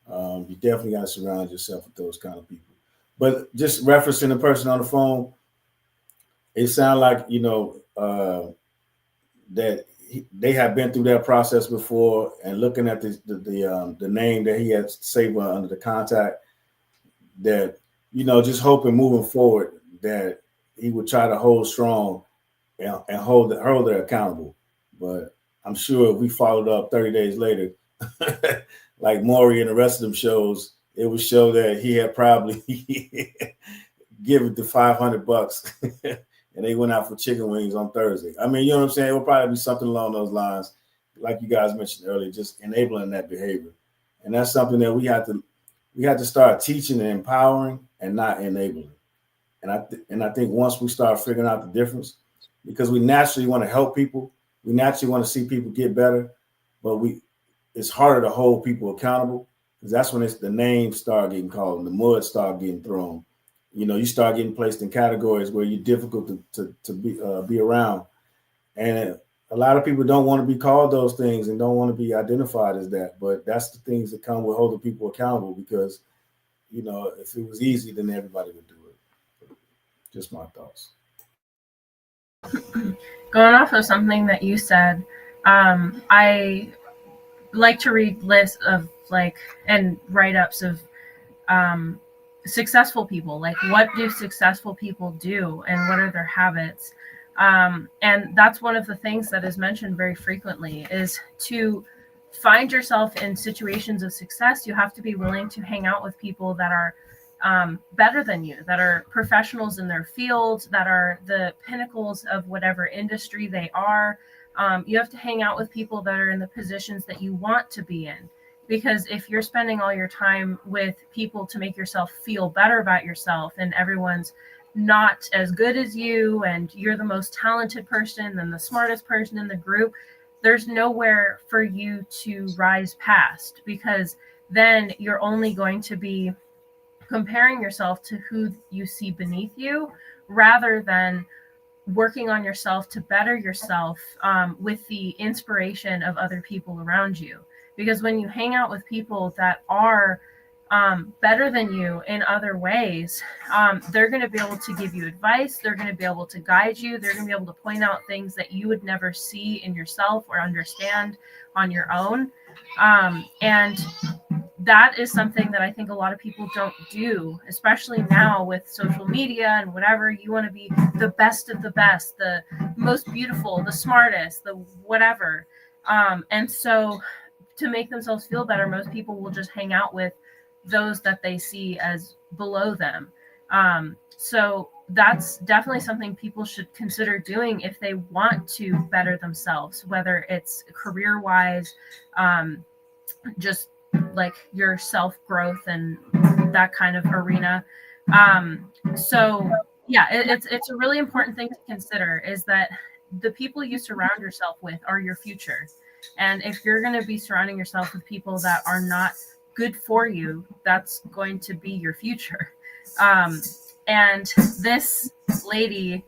You definitely got to surround yourself with those kind of people. But just referencing the person on the phone, it sounds like that they have been through that process before, and looking at the name that he had saved under the contact, that just hoping moving forward that he would try to hold strong and hold her accountable. But I'm sure if we followed up 30 days later, like Maury and the rest of them shows, it would show that he had probably given the $500 and they went out for chicken wings on Thursday. I mean, you know what I'm saying? It would probably be something along those lines, like you guys mentioned earlier, just enabling that behavior. And that's something that we have to start teaching and empowering, and not enabling. And I think once we start figuring out the difference, because we naturally want to help people, we naturally want to see people get better, but it's harder to hold people accountable, because that's when the names start getting called and the mud start getting thrown. You start getting placed in categories where you're difficult to be around, and a lot of people don't want to be called those things and don't want to be identified as that. But that's the things that come with holding people accountable, because if it was easy, then everybody would do it. Just my thoughts. Going off of something that you said, I like to read lists of and write-ups of successful people. Like, what do successful people do, and what are their habits? And that's one of the things that is mentioned very frequently, is to find yourself in situations of success. You have to be willing to hang out with people that are better than you, that are professionals in their field, that are the pinnacles of whatever industry they are. You have to hang out with people that are in the positions that you want to be in. Because if you're spending all your time with people to make yourself feel better about yourself, and everyone's not as good as you, and you're the most talented person and the smartest person in the group, there's nowhere for you to rise past, because then you're only going to be comparing yourself to who you see beneath you, rather than working on yourself to better yourself with the inspiration of other people around you. Because when you hang out with people that are better than you in other ways, they're going to be able to give you advice. They're going to be able to guide you. They're going to be able to point out things that you would never see in yourself or understand on your own. And that is something that I think a lot of people don't do, especially now with social media and whatever. You want to be the best of the best, the most beautiful, the smartest, the whatever. And so to make themselves feel better, most people will just hang out with those that they see as below them. So that's definitely something people should consider doing if they want to better themselves, whether it's career-wise, just like your self-growth and that kind of arena. So yeah, it's a really important thing to consider, is that the people you surround yourself with are your future. And if you're going to be surrounding yourself with people that are not good for you, that's going to be your future. And this lady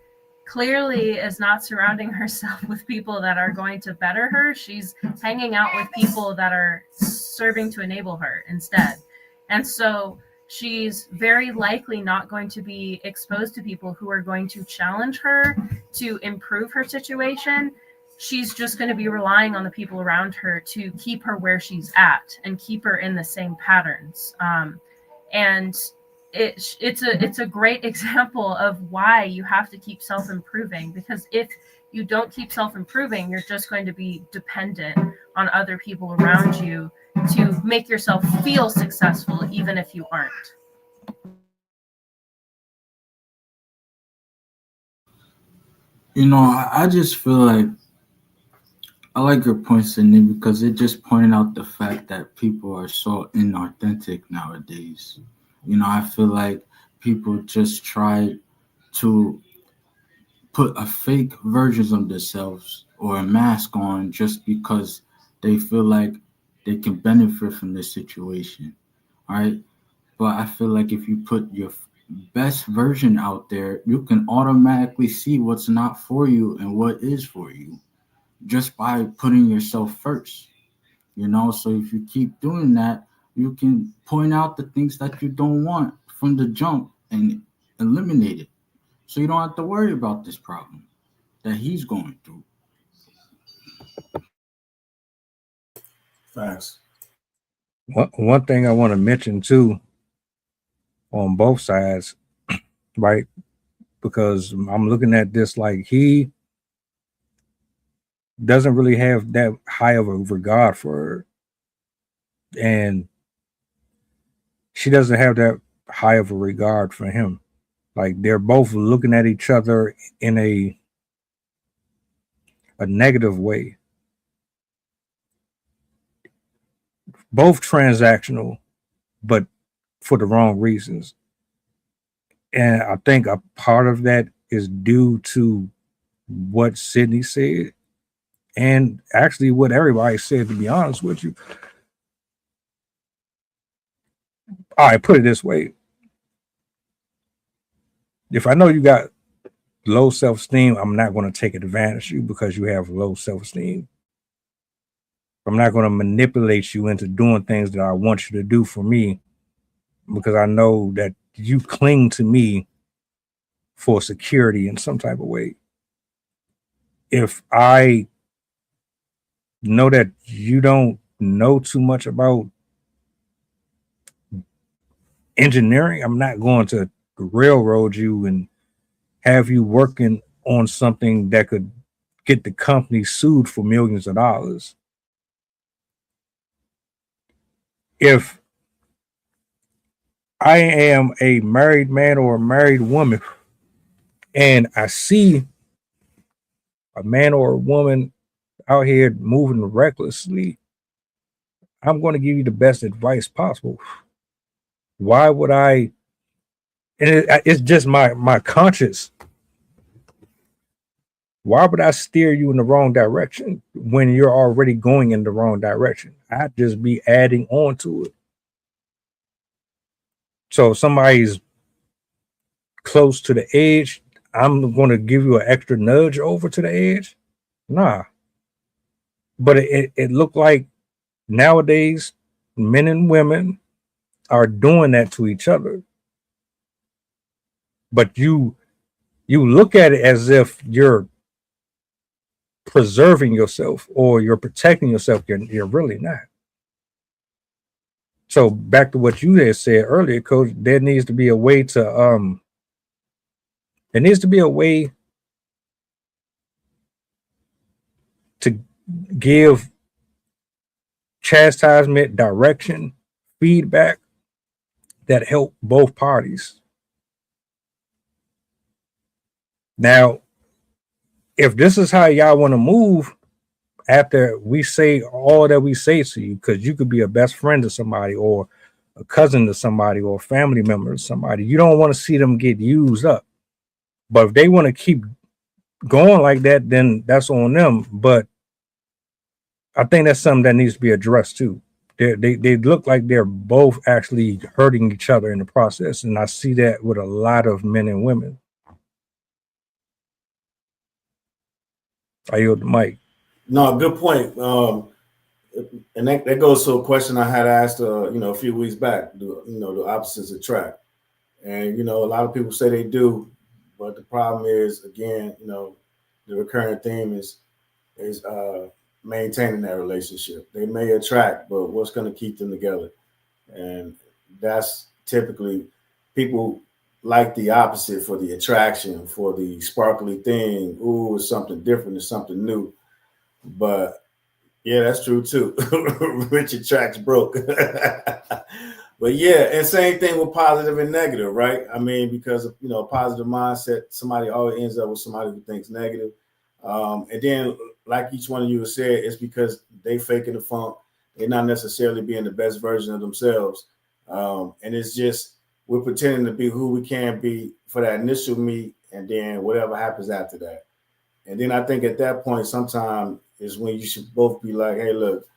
clearly is not surrounding herself with people that are going to better her. She's hanging out with people that are serving to enable her instead. And so she's very likely not going to be exposed to people who are going to challenge her to improve her situation. She's just going to be relying on the people around her to keep her where she's at and keep her in the same patterns. And it's a great example of why you have to keep self-improving, because if you don't keep self-improving, you're just going to be dependent on other people around you to make yourself feel successful, even if you aren't. You know, I just feel like I like your point, Sydney, because it just pointed out the fact that people are so inauthentic nowadays. You know, I feel like people just try to put a fake version of themselves or a mask on just because they feel like they can benefit from this situation. All right. But I feel like if you put your best version out there, you can automatically see what's not for you and what is for you just by putting yourself first. You know, so if you keep doing that, you can point out the things that you don't want from the jump and eliminate it. So you don't have to worry about this problem that he's going through. Facts. One thing I want to mention too, on both sides, right? Because I'm looking at this like he doesn't really have that high of a regard for her, and she doesn't have that high of a regard for him. Like they're both looking at each other in a negative way, both transactional, but for the wrong reasons. And I think a part of that is due to what Sydney said, and actually what everybody said, to be honest with you. All right, put it this way. If I know you got low self-esteem, I'm not going to take advantage of you because you have low self-esteem. I'm not going to manipulate you into doing things that I want you to do for me, because I know that you cling to me for security in some type of way. If I know that you don't know too much about engineering. I'm not going to railroad you and have you working on something that could get the company sued for millions of dollars. If I am a married man or a married woman and I see a man or a woman out here moving recklessly, I'm going to give you the best advice possible. Why would I? And it's just my conscience. Why would I steer you in the wrong direction when you're already going in the wrong direction? I'd just be adding on to it. So if somebody's close to the edge, I'm going to give you an extra nudge over to the edge. Nah. But it looked like nowadays men and women are doing that to each other. But you look at it as if you're preserving yourself or you're protecting yourself. You're really not. So back to what you had said earlier, Coach, there needs to be a way to give chastisement, direction, feedback that help both parties. Now, if this is how y'all want to move after we say all that we say to you, because you could be a best friend to somebody or a cousin to somebody or a family member to somebody, you don't want to see them get used up. But if they want to keep going like that, then that's on them. But I think that's something that needs to be addressed too. They look like they're both actually hurting each other in the process. And I see that with a lot of men and women. I yield the mic. No, good point. And that goes to a question I had asked, a few weeks back. The opposites attract, and a lot of people say they do, but the problem is, again, the recurring theme is maintaining that relationship. They may attract, but what's going to keep them together? And that's typically people like the opposite for the attraction, for the sparkly thing. Ooh, it's something different, it's something new. But yeah, that's true too. Rich attracts broke. But yeah, and same thing with positive and negative, right? I mean, because of a positive mindset, somebody always ends up with somebody who thinks negative. And then, like each one of you have said, it's because they faking the funk. They're not necessarily being the best version of themselves. And it's just we're pretending to be who we can be for that initial meet, and then whatever happens after that. And then I think at that point, sometimes is when you should both be like, hey, look,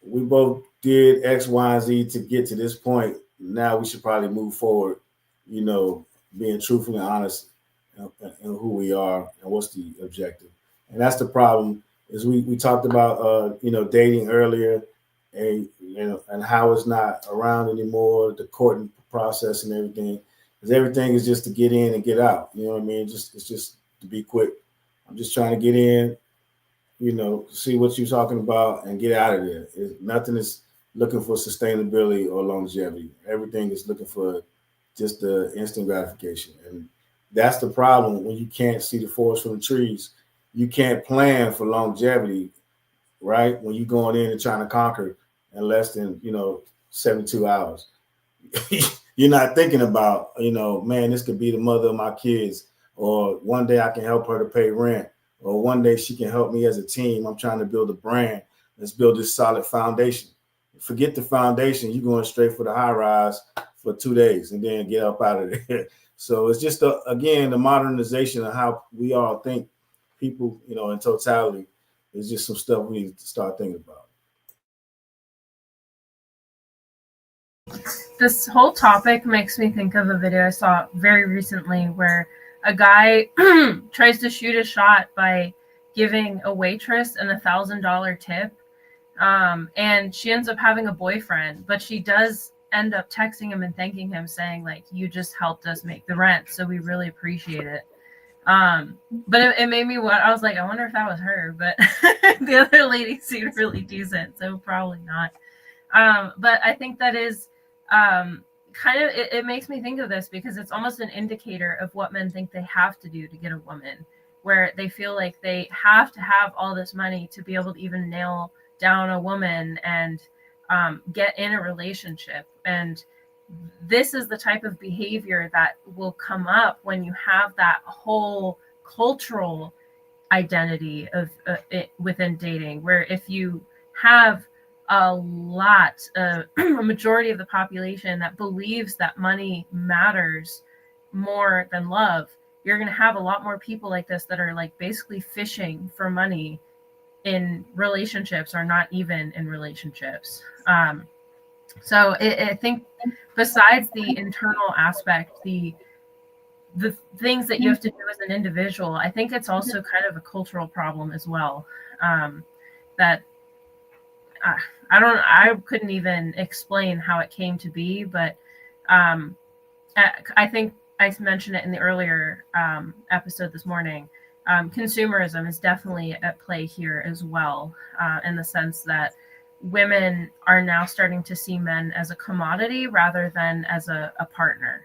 we both did X, Y, and Z to get to this point. Now we should probably move forward, being truthful and honest in who we are and what's the objective. And that's the problem is we talked about, dating earlier and how it's not around anymore, the courting process and everything. Because everything is just to get in and get out. You know what I mean? It's just to be quick. I'm just trying to get in, see what you're talking about and get out of there. Nothing is looking for sustainability or longevity. Everything is looking for just the instant gratification. And that's the problem when you can't see the forest from the trees. You can't plan for longevity, right? When you're going in and trying to conquer in less than, 72 hours. You're not thinking about, man, this could be the mother of my kids, or one day I can help her to pay rent, or one day she can help me as a team. I'm trying to build a brand. Let's build this solid foundation. Forget the foundation. You're going straight for the high rise for 2 days and then get up out of there. So it's just, again, the modernization of how we all think people, in totality is just some stuff we need to start thinking about. This whole topic makes me think of a video I saw very recently where a guy tries to shoot a shot by giving a waitress an $1,000 tip. And she ends up having a boyfriend, but she does end up texting him and thanking him, saying, like, you just helped us make the rent, so we really appreciate it. But it made me I was like, I wonder if that was her, but the other lady seemed really decent, so probably not. But I think that is kind of it makes me think of this because it's almost an indicator of what men think they have to do to get a woman, where they feel like they have to have all this money to be able to even nail down a woman and get in a relationship. And this is the type of behavior that will come up when you have that whole cultural identity of within dating, where if you have a majority of the population that believes that money matters more than love, you're going to have a lot more people like this that are like basically fishing for money in relationships or not even in relationships. So I think besides the internal aspect, the things that you have to do as an individual, I think it's also kind of a cultural problem as well. That I couldn't even explain how it came to be, but I think I mentioned it in the earlier episode this morning. Consumerism is definitely at play here as well, in the sense that women are now starting to see men as a commodity rather than as a partner.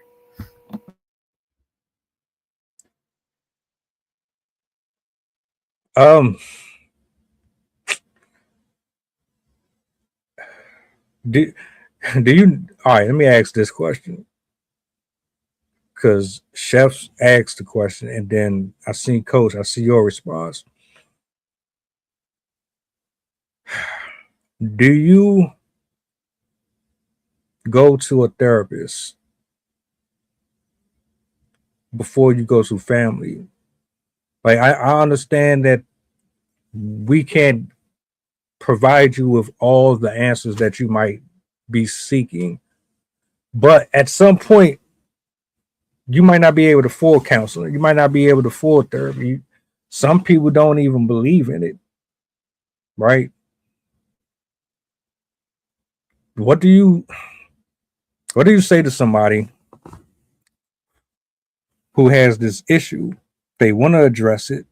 Do you? All right, let me ask this question, because Chefs asked the question, and then I seen Coach. I see your response. Do you go to a therapist before you go to family? Like, I understand that we can't provide you with all the answers that you might be seeking, but at some point, you might not be able to afford counseling. You might not be able to afford therapy. Some people don't even believe in it, right? What do you say to somebody who has this issue? They want to address it,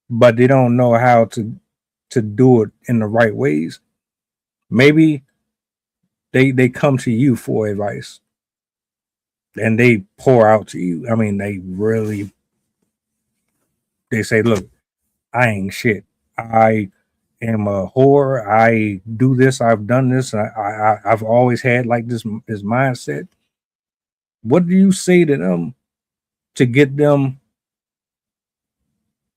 but they don't know how to do it in the right ways. Maybe they come to you for advice and they pour out to you. I mean, they say, look, I ain't shit. I am a whore. I do this. I've done this. I've always had like this mindset. What do you say to them to get them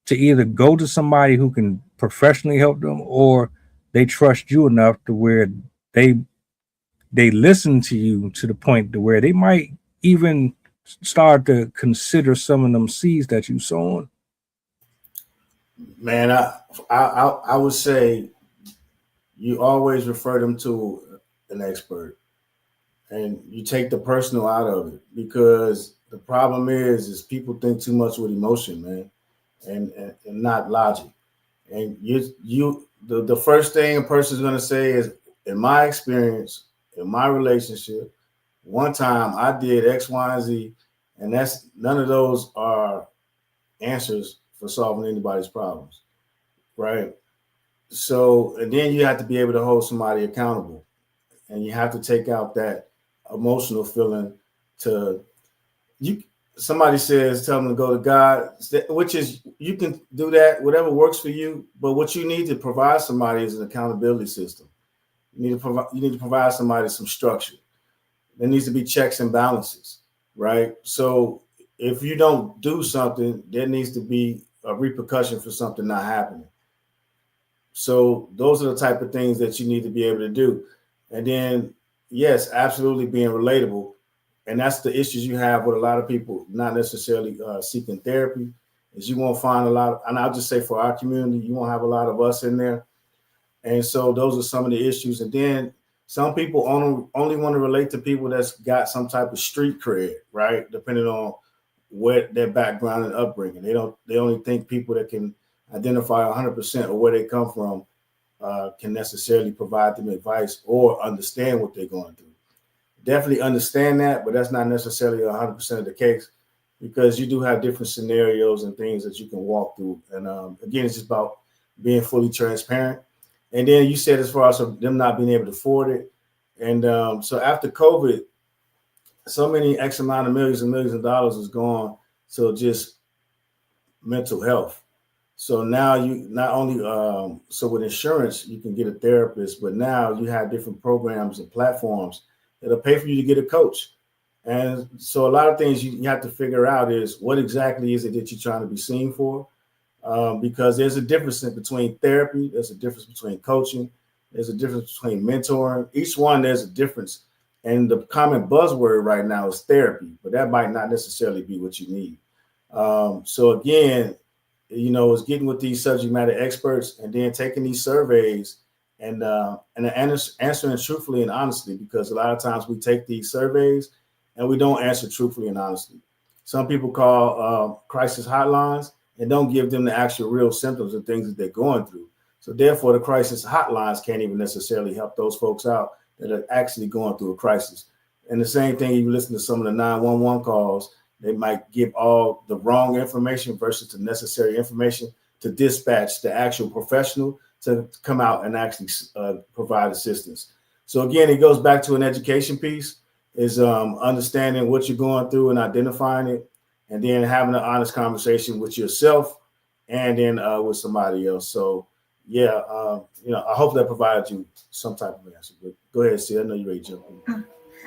to either go to somebody who can professionally help them, or they trust you enough to where they listen to you to the point to where they might even start to consider some of them seeds that you sown? Man, I would say you always refer them to an expert, and you take the personal out of it, because the problem is people think too much with emotion, man, and not logic. And the first thing a person's going to say is, in my experience, in my relationship, one time I did X, Y, and Z, and that's none of those are answers for solving anybody's problems, right? So, and then you have to be able to hold somebody accountable, and you have to take out that emotional feeling to you. Somebody says, tell them to go to God, which is, you can do that, whatever works for you. But what you need to provide somebody is an accountability system. You need to provide somebody some structure. There needs to be checks and balances, right? So if you don't do something, there needs to be a repercussion for something not happening. So those are the type of things that you need to be able to do. And then, yes, absolutely being relatable. And that's the issues you have with a lot of people not necessarily seeking therapy, is you won't find a lot of, and I'll just say for our community, you won't have a lot of us in there. And so those are some of the issues. And then some people only want to relate to people that's got some type of street cred, right? Depending on what their background and upbringing. They only think people that can identify 100% of where they come from can necessarily provide them advice or understand what they're going through. Definitely understand that, but that's not necessarily 100% of the case, because you do have different scenarios and things that you can walk through. And again, it's just about being fully transparent. And then you said, as far as them not being able to afford it, And so after COVID, so many X amount of millions and millions of dollars is gone to just mental health. So now you not only so with insurance you can get a therapist, but now you have different programs and platforms that'll pay for you to get a coach. And so a lot of things you have to figure out is what exactly is it that you're trying to be seen for, because there's a difference between therapy, there's a difference between coaching, there's a difference between mentoring. Each one there's a difference, and the common buzzword right now is therapy, but that might not necessarily be what you need. So again, it's getting with these subject matter experts and then taking these surveys and answering truthfully and honestly, because a lot of times we take these surveys and we don't answer truthfully and honestly. Some people call crisis hotlines and don't give them the actual real symptoms and things that they're going through. So therefore, the crisis hotlines can't even necessarily help those folks out that are actually going through a crisis. And the same thing, you listen to some of the 911 calls, they might give all the wrong information versus the necessary information to dispatch the actual professional to come out and actually provide assistance. So again, it goes back to an education piece, is understanding what you're going through and identifying it, and then having an honest conversation with yourself and then with somebody else. So yeah, I hope that provided you some type of answer. But go ahead, Sid. I know you're ready to jump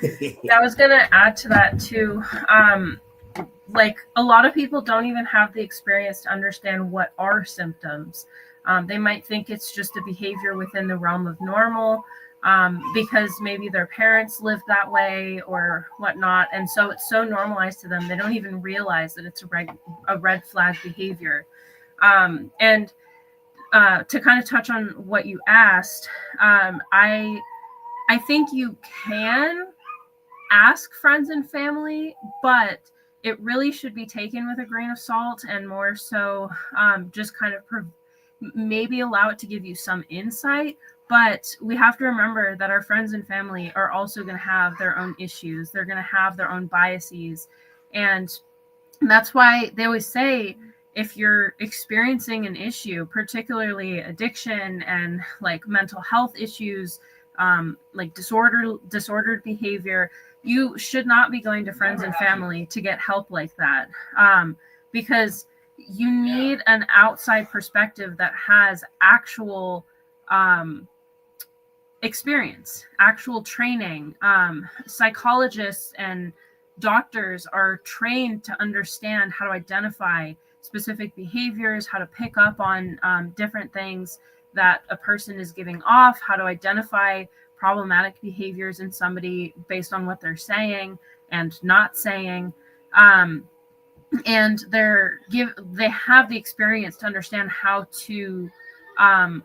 in. Yeah, I was gonna add to that too. Like a lot of people don't even have the experience to understand what are symptoms. They might think it's just a behavior within the realm of normal, because maybe their parents lived that way or whatnot, and so it's so normalized to them they don't even realize that it's a red flag behavior. And to kind of touch on what you asked, I think you can ask friends and family, but it really should be taken with a grain of salt, and more so just kind of maybe allow it to give you some insight. But we have to remember that our friends and family are also going to have their own issues. They're going to have their own biases. And that's why they always say, if you're experiencing an issue, particularly addiction and like mental health issues, like disordered behavior, you should not be going to friends and family to get help like that, because you need an outside perspective that has actual experience, actual training. Psychologists and doctors are trained to understand how to identify specific behaviors, how to pick up on different things that a person is giving off, how to identify problematic behaviors in somebody based on what they're saying and not saying. And they have the experience to understand how to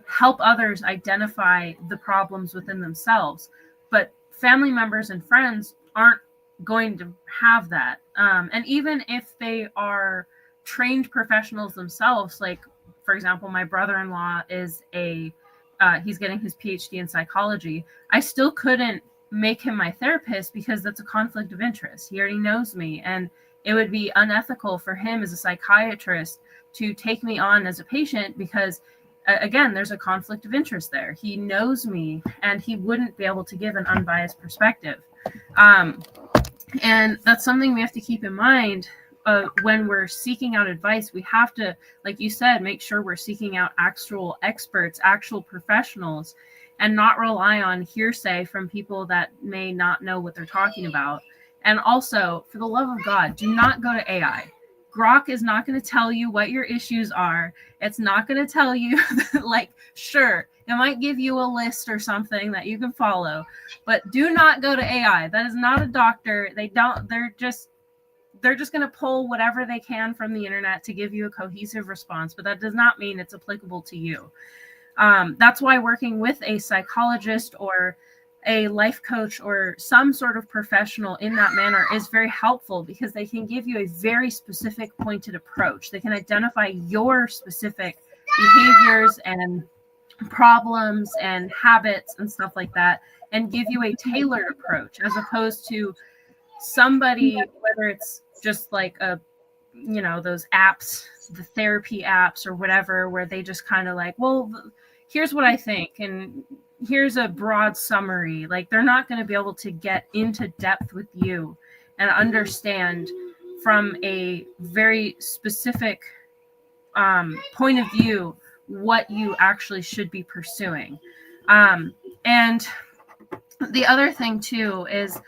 help others identify the problems within themselves. But family members and friends aren't going to have that. And even if they are trained professionals themselves, like, for example, my brother-in-law is he's getting his PhD in psychology. I still couldn't make him my therapist because that's a conflict of interest. He already knows me, and it would be unethical for him as a psychiatrist to take me on as a patient because, again, there's a conflict of interest there. He knows me, and he wouldn't be able to give an unbiased perspective. And that's something we have to keep in mind when we're seeking out advice. We have to, like you said, make sure we're seeking out actual experts, actual professionals, and not rely on hearsay from people that may not know what they're talking about. And also, for the love of God, do not go to AI. Grok is not going to tell you what your issues are. It's not going to tell you, like, sure, it might give you a list or something that you can follow, but do not go to AI. That is not a doctor. They're just going to pull whatever they can from the internet to give you a cohesive response, but that does not mean it's applicable to you. That's why working with a psychologist or a life coach or some sort of professional in that manner is very helpful, because they can give you a very specific pointed approach. They can identify your specific behaviors and problems and habits and stuff like that, and give you a tailored approach, as opposed to somebody, whether it's just like those apps, the therapy apps or whatever, where they just kind of like, well, here's what I think, and here's a broad summary. Like, they're not going to be able to get into depth with you and understand from a very specific point of view what you actually should be pursuing. And the other thing too is,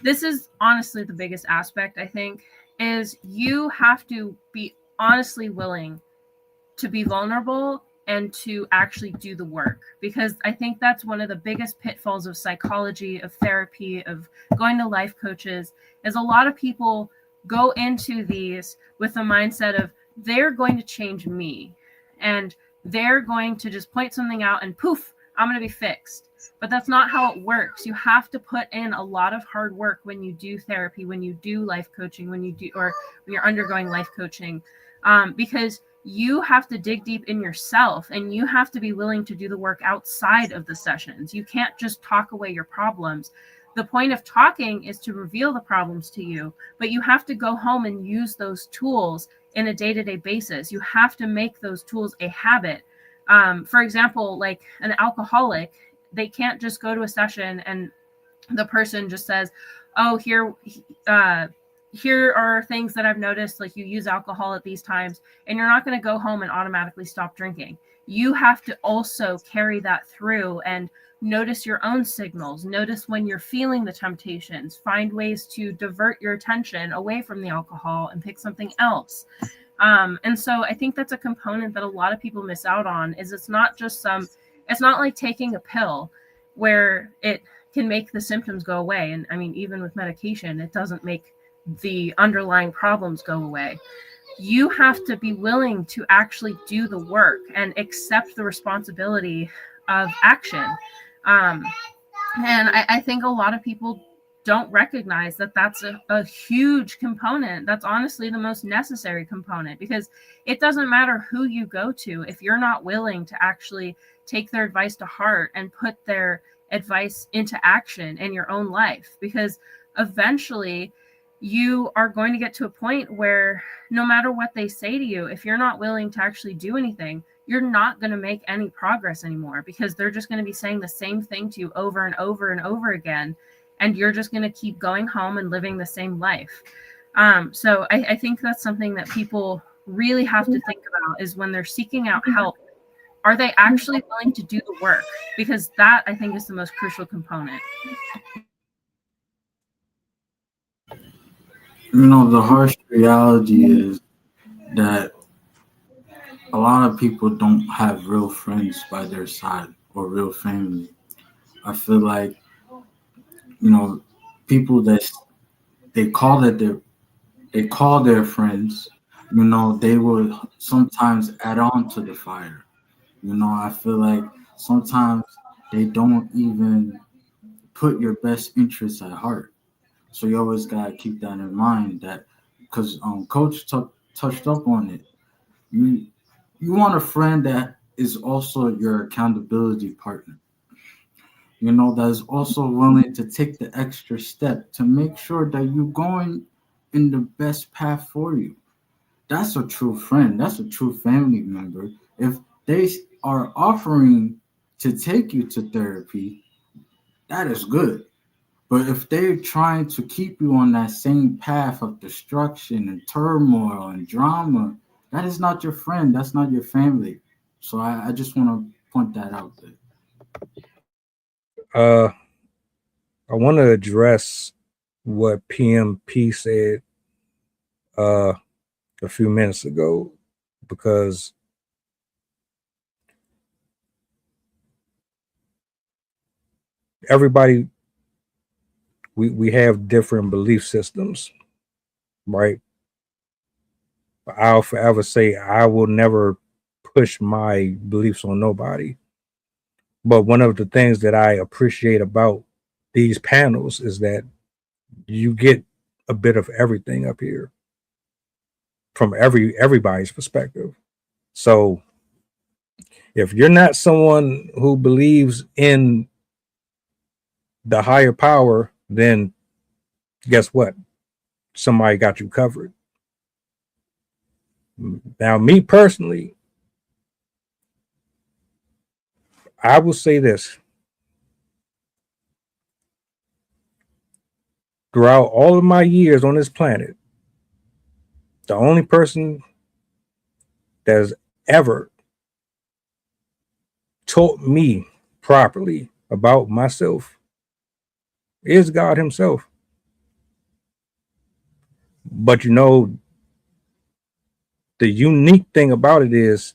this is honestly the biggest aspect, I think, is you have to be honestly willing to be vulnerable and to actually do the work, because I think that's one of the biggest pitfalls of psychology, of therapy, of going to life coaches, is a lot of people go into these with the mindset of they're going to change me and they're going to just point something out and poof, I'm going to be fixed. But that's not how it works. You have to put in a lot of hard work when you do therapy, when you do life coaching, when you're undergoing life coaching, because you have to dig deep in yourself and you have to be willing to do the work outside of the sessions. You can't just talk away your problems. The point of talking is to reveal the problems to you, but you have to go home and use those tools in a day-to-day basis. You have to make those tools a habit. For example, like an alcoholic, they can't just go to a session and the person just says, oh, here are things that I've noticed, like you use alcohol at these times, and you're not going to go home and automatically stop drinking. You have to also carry that through and notice your own signals, notice when you're feeling the temptations, find ways to divert your attention away from the alcohol and pick something else. And so I think that's a component that a lot of people miss out on, is it's not like taking a pill where it can make the symptoms go away. And I mean, even with medication, it doesn't make the underlying problems go away. You have to be willing to actually do the work and accept the responsibility of action. And I think a lot of people don't recognize that that's a huge component. That's honestly the most necessary component, because it doesn't matter who you go to if you're not willing to actually take their advice to heart and put their advice into action in your own life, because eventually you are going to get to a point where no matter what they say to you, if you're not willing to actually do anything, you're not going to make any progress anymore, because they're just going to be saying the same thing to you over and over and over again. And you're just going to keep going home and living the same life. So I think that's something that people really have to think about, is when they're seeking out help, are they actually willing to do the work? Because that, I think, is the most crucial component. You know, the harsh reality is that a lot of people don't have real friends by their side or real family. I feel like, you know, people that they call their friends, you know, they will sometimes add on to the fire. You know, I feel like sometimes they don't even put your best interests at heart. So you always gotta keep that in mind, that because Coach touched up on it. You you want a friend that is also your accountability partner. You know, that is also willing to take the extra step to make sure that you're going in the best path for you. That's a true friend. That's a true family member. If they are offering to take you to therapy, that is good. But if they're trying to keep you on that same path of destruction and turmoil and drama, that is not your friend. That's not your family. So I just want to point that out there. I want to address what PMP said a few minutes ago, because everybody, we have different belief systems, right? I'll forever say I will never push my beliefs on nobody. But one of the things that I appreciate about these panels is that you get a bit of everything up here from everybody's perspective. So if you're not someone who believes in the higher power, then guess what? Somebody got you covered. Now, me personally, I will say this. Throughout all of my years on this planet, the only person that has ever taught me properly about myself is God Himself. But you know, the unique thing about it is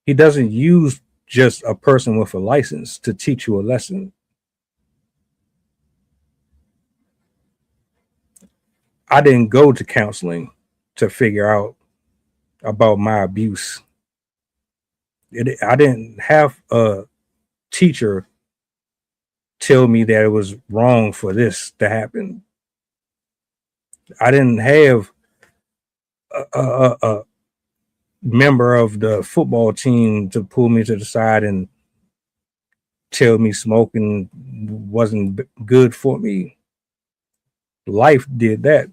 He doesn't use just a person with a license to teach you a lesson. I didn't go to counseling to figure out about my abuse. I didn't have a teacher tell me that it was wrong for this to happen. I didn't have a member of the football team to pull me to the side and tell me smoking wasn't good for me. Life did that.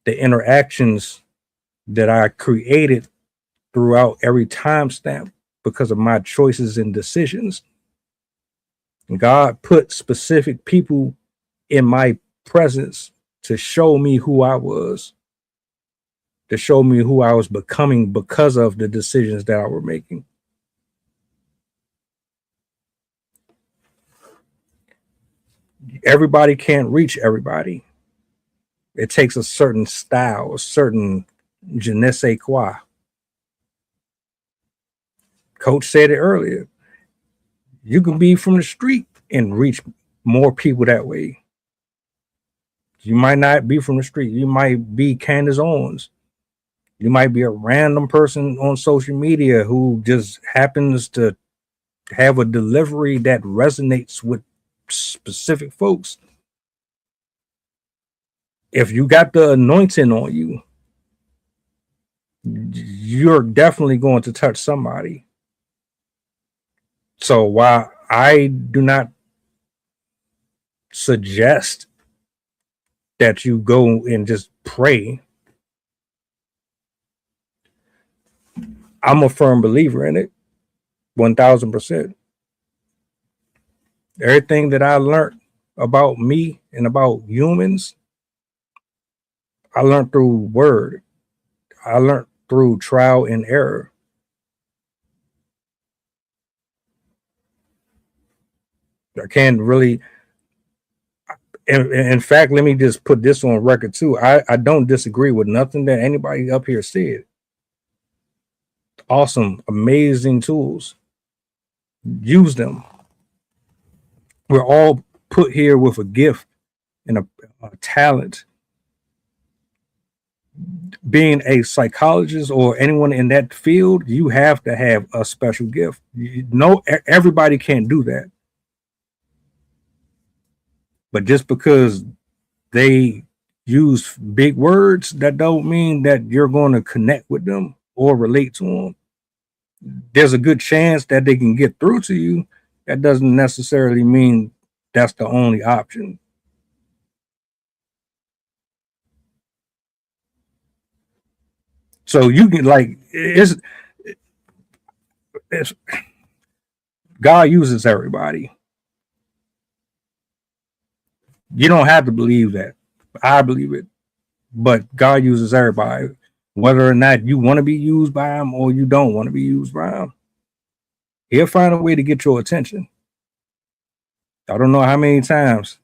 The interactions that I created throughout every timestamp because of my choices and decisions. God put specific people in my presence to show me who I was, to show me who I was becoming because of the decisions that I were making. Everybody can't reach everybody. It takes a certain style, a certain je ne sais quoi. Coach said it earlier. You can be from the street and reach more people that way. You might not be from the street. You might be Candace Owens. You might be a random person on social media who just happens to have a delivery that resonates with specific folks. If you got the anointing on you, you're definitely going to touch somebody. So while I do not suggest that you go and just pray, I'm a firm believer in it, 1000%. Everything that I learned about me and about humans, I learned through word. I learned through trial and error. I can't really. In fact, let me just put this on record too. I don't disagree with nothing that anybody up here said. Awesome, amazing tools. Use them. We're all put here with a gift and a talent. Being a psychologist or anyone in that field, you have to have a special gift. Everybody can't do that. But just because they use big words, that don't mean that you're going to connect with them or relate to them. There's a good chance that they can get through to you. That doesn't necessarily mean that's the only option. So you can it's God uses everybody. You don't have to believe that. I believe it. But God uses everybody, whether or not you want to be used by Him or you don't want to be used by Him. He'll find a way to get your attention. I don't know how many times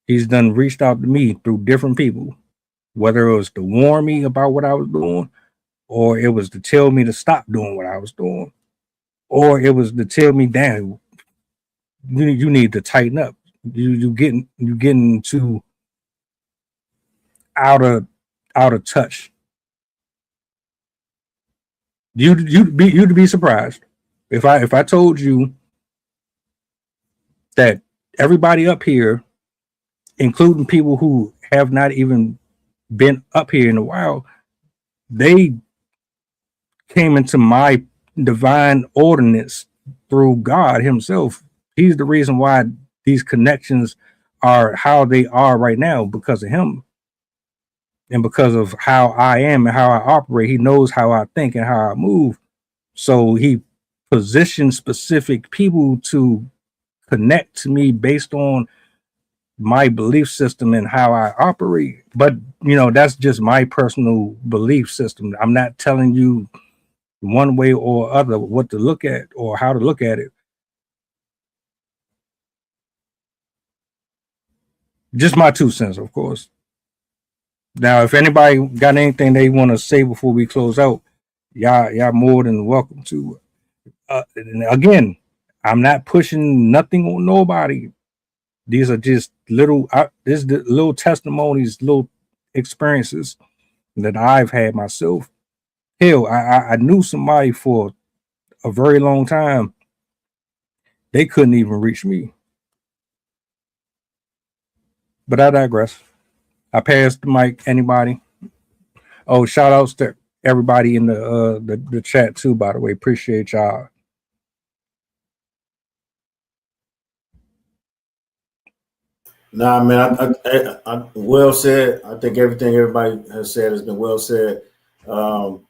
He's done reached out to me through different people, whether it was to warn me about what I was doing, or it was to tell me to stop doing what I was doing, or it was to tell me, damn, you need to tighten up. You getting too out of touch. You'd be surprised if I told you that everybody up here, including people who have not even been up here in a while, they came into my divine ordinance through God Himself. He's the reason why these connections are how they are right now, because of Him and because of how I am and how I operate. He knows how I think and how I move. So he positioned specific people to connect to me based on my belief system and how I operate. But that's just my personal belief system. I'm not telling you one way or other what to look at or how to look at it. Just my 2 cents, of course. Now, if anybody got anything they want to say before we close out, y'all more than welcome to. And again, I'm not pushing nothing on nobody. These are just little testimonies, little experiences that I've had myself. Hell, I knew somebody for a very long time. They couldn't even reach me. But I digress. I pass the mic. Anybody? Oh, shout outs to everybody in the chat too, by the way. Appreciate y'all. Nah, man, I well said. I think everything everybody has said has been well said. Um,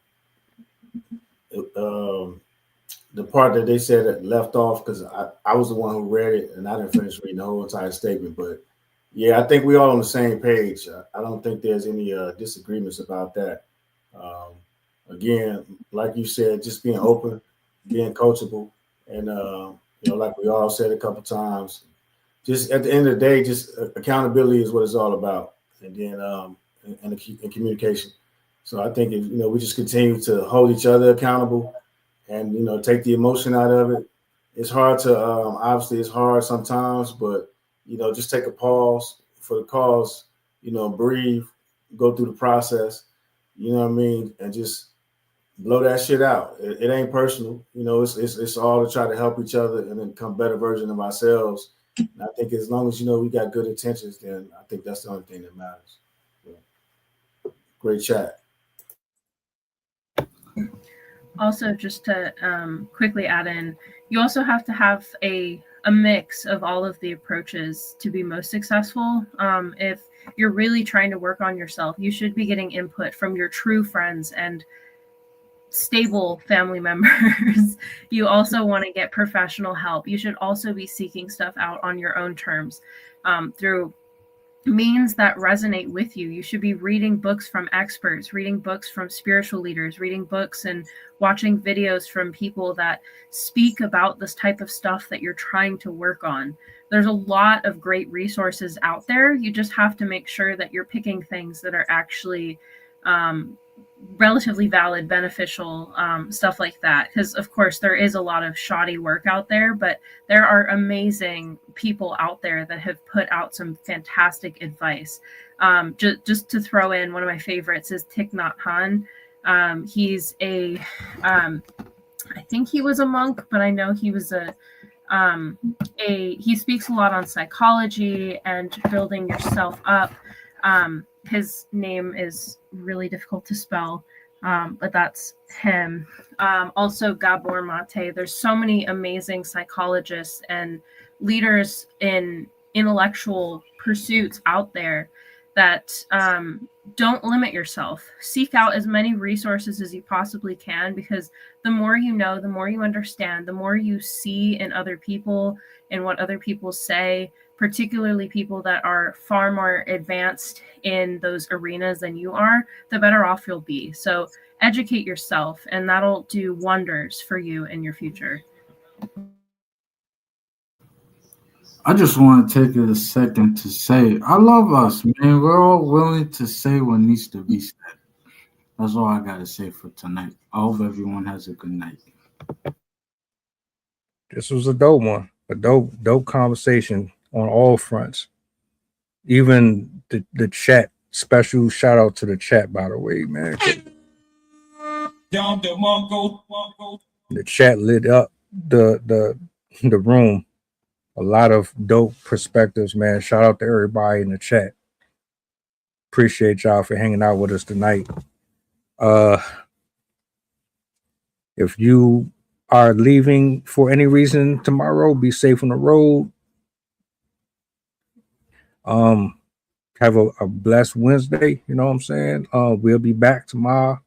the part that they said that left off, because I was the one who read it and I didn't finish reading the whole entire statement. But yeah, I think we all on the same page. I don't think there's any disagreements about that. Again, like you said, just being open, being coachable, and like we all said a couple times, just at the end of the day, just accountability is what it's all about, and then and communication. So I think if we just continue to hold each other accountable, and take the emotion out of it. It's hard to obviously it's hard sometimes, but just take a pause for the cause. Breathe, go through the process. You know what I mean, and just blow that shit out. It ain't personal. It's all to try to help each other and then become better version of ourselves. And I think as long as we got good intentions, then I think that's the only thing that matters. Yeah. Great chat. Also, just to quickly add in, you also have to have a mix of all of the approaches to be most successful. If you're really trying to work on yourself, you should be getting input from your true friends and stable family members. You also want to get professional help. You should also be seeking stuff out on your own terms through means that resonate with you. You should be reading books from experts, reading books from spiritual leaders, reading books and watching videos from people that speak about this type of stuff that you're trying to work on. There's a lot of great resources out there. You just have to make sure that you're picking things that are actually relatively valid, beneficial, stuff like that. Because of course there is a lot of shoddy work out there, but there are amazing people out there that have put out some fantastic advice. Just to throw in, one of my favorites is Thich Nhat Hanh. He's I think he was a monk, but I know he was he speaks a lot on psychology and building yourself up. His name is really difficult to spell, but that's him. Also, Gabor Mate. There's so many amazing psychologists and leaders in intellectual pursuits out there that don't limit yourself. Seek out as many resources as you possibly can, because the more you know, the more you understand, the more you see in other people and what other people say, particularly people that are far more advanced in those arenas than you are, the better off you'll be. So educate yourself, and that'll do wonders for you in your future. I just want to take a second to say, I love us, man. We're all willing to say what needs to be said. That's all I got to say for tonight. I hope everyone has a good night. This was a dope one, a dope conversation on all fronts. Even the chat. Special shout out to the chat, by the way, man. The chat lit up the room. A lot of dope perspectives, man. Shout out to everybody in the chat. Appreciate y'all for hanging out with us tonight. If you are leaving for any reason tomorrow, be safe on the road. Have a blessed Wednesday. You know what I'm saying? We'll be back tomorrow.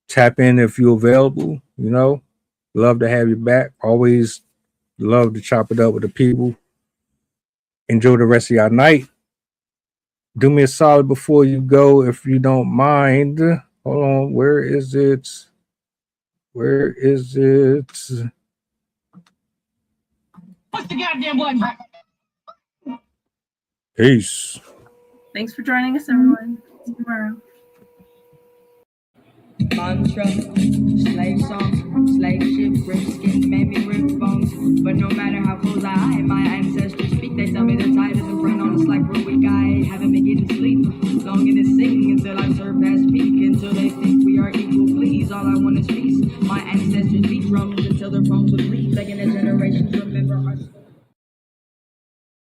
Tap in if you're available. You know, love to have you back. Always love to chop it up with the people. Enjoy the rest of your night. Do me a solid before you go, if you don't mind. Hold on, where is it? Where is it? What's the goddamn button? Peace. Thanks for joining us, everyone. See you tomorrow. Mantra, slave song, slave ship, rip skin, made me rip bones. But no matter how close I hide, my ancestors speak. They tell me the tide isn't run on us like we're weak. I haven't been getting sleep, longing to sing until I surpass peak. Until they think we are equal, please. All I want is peace. My ancestors beat drums until their bones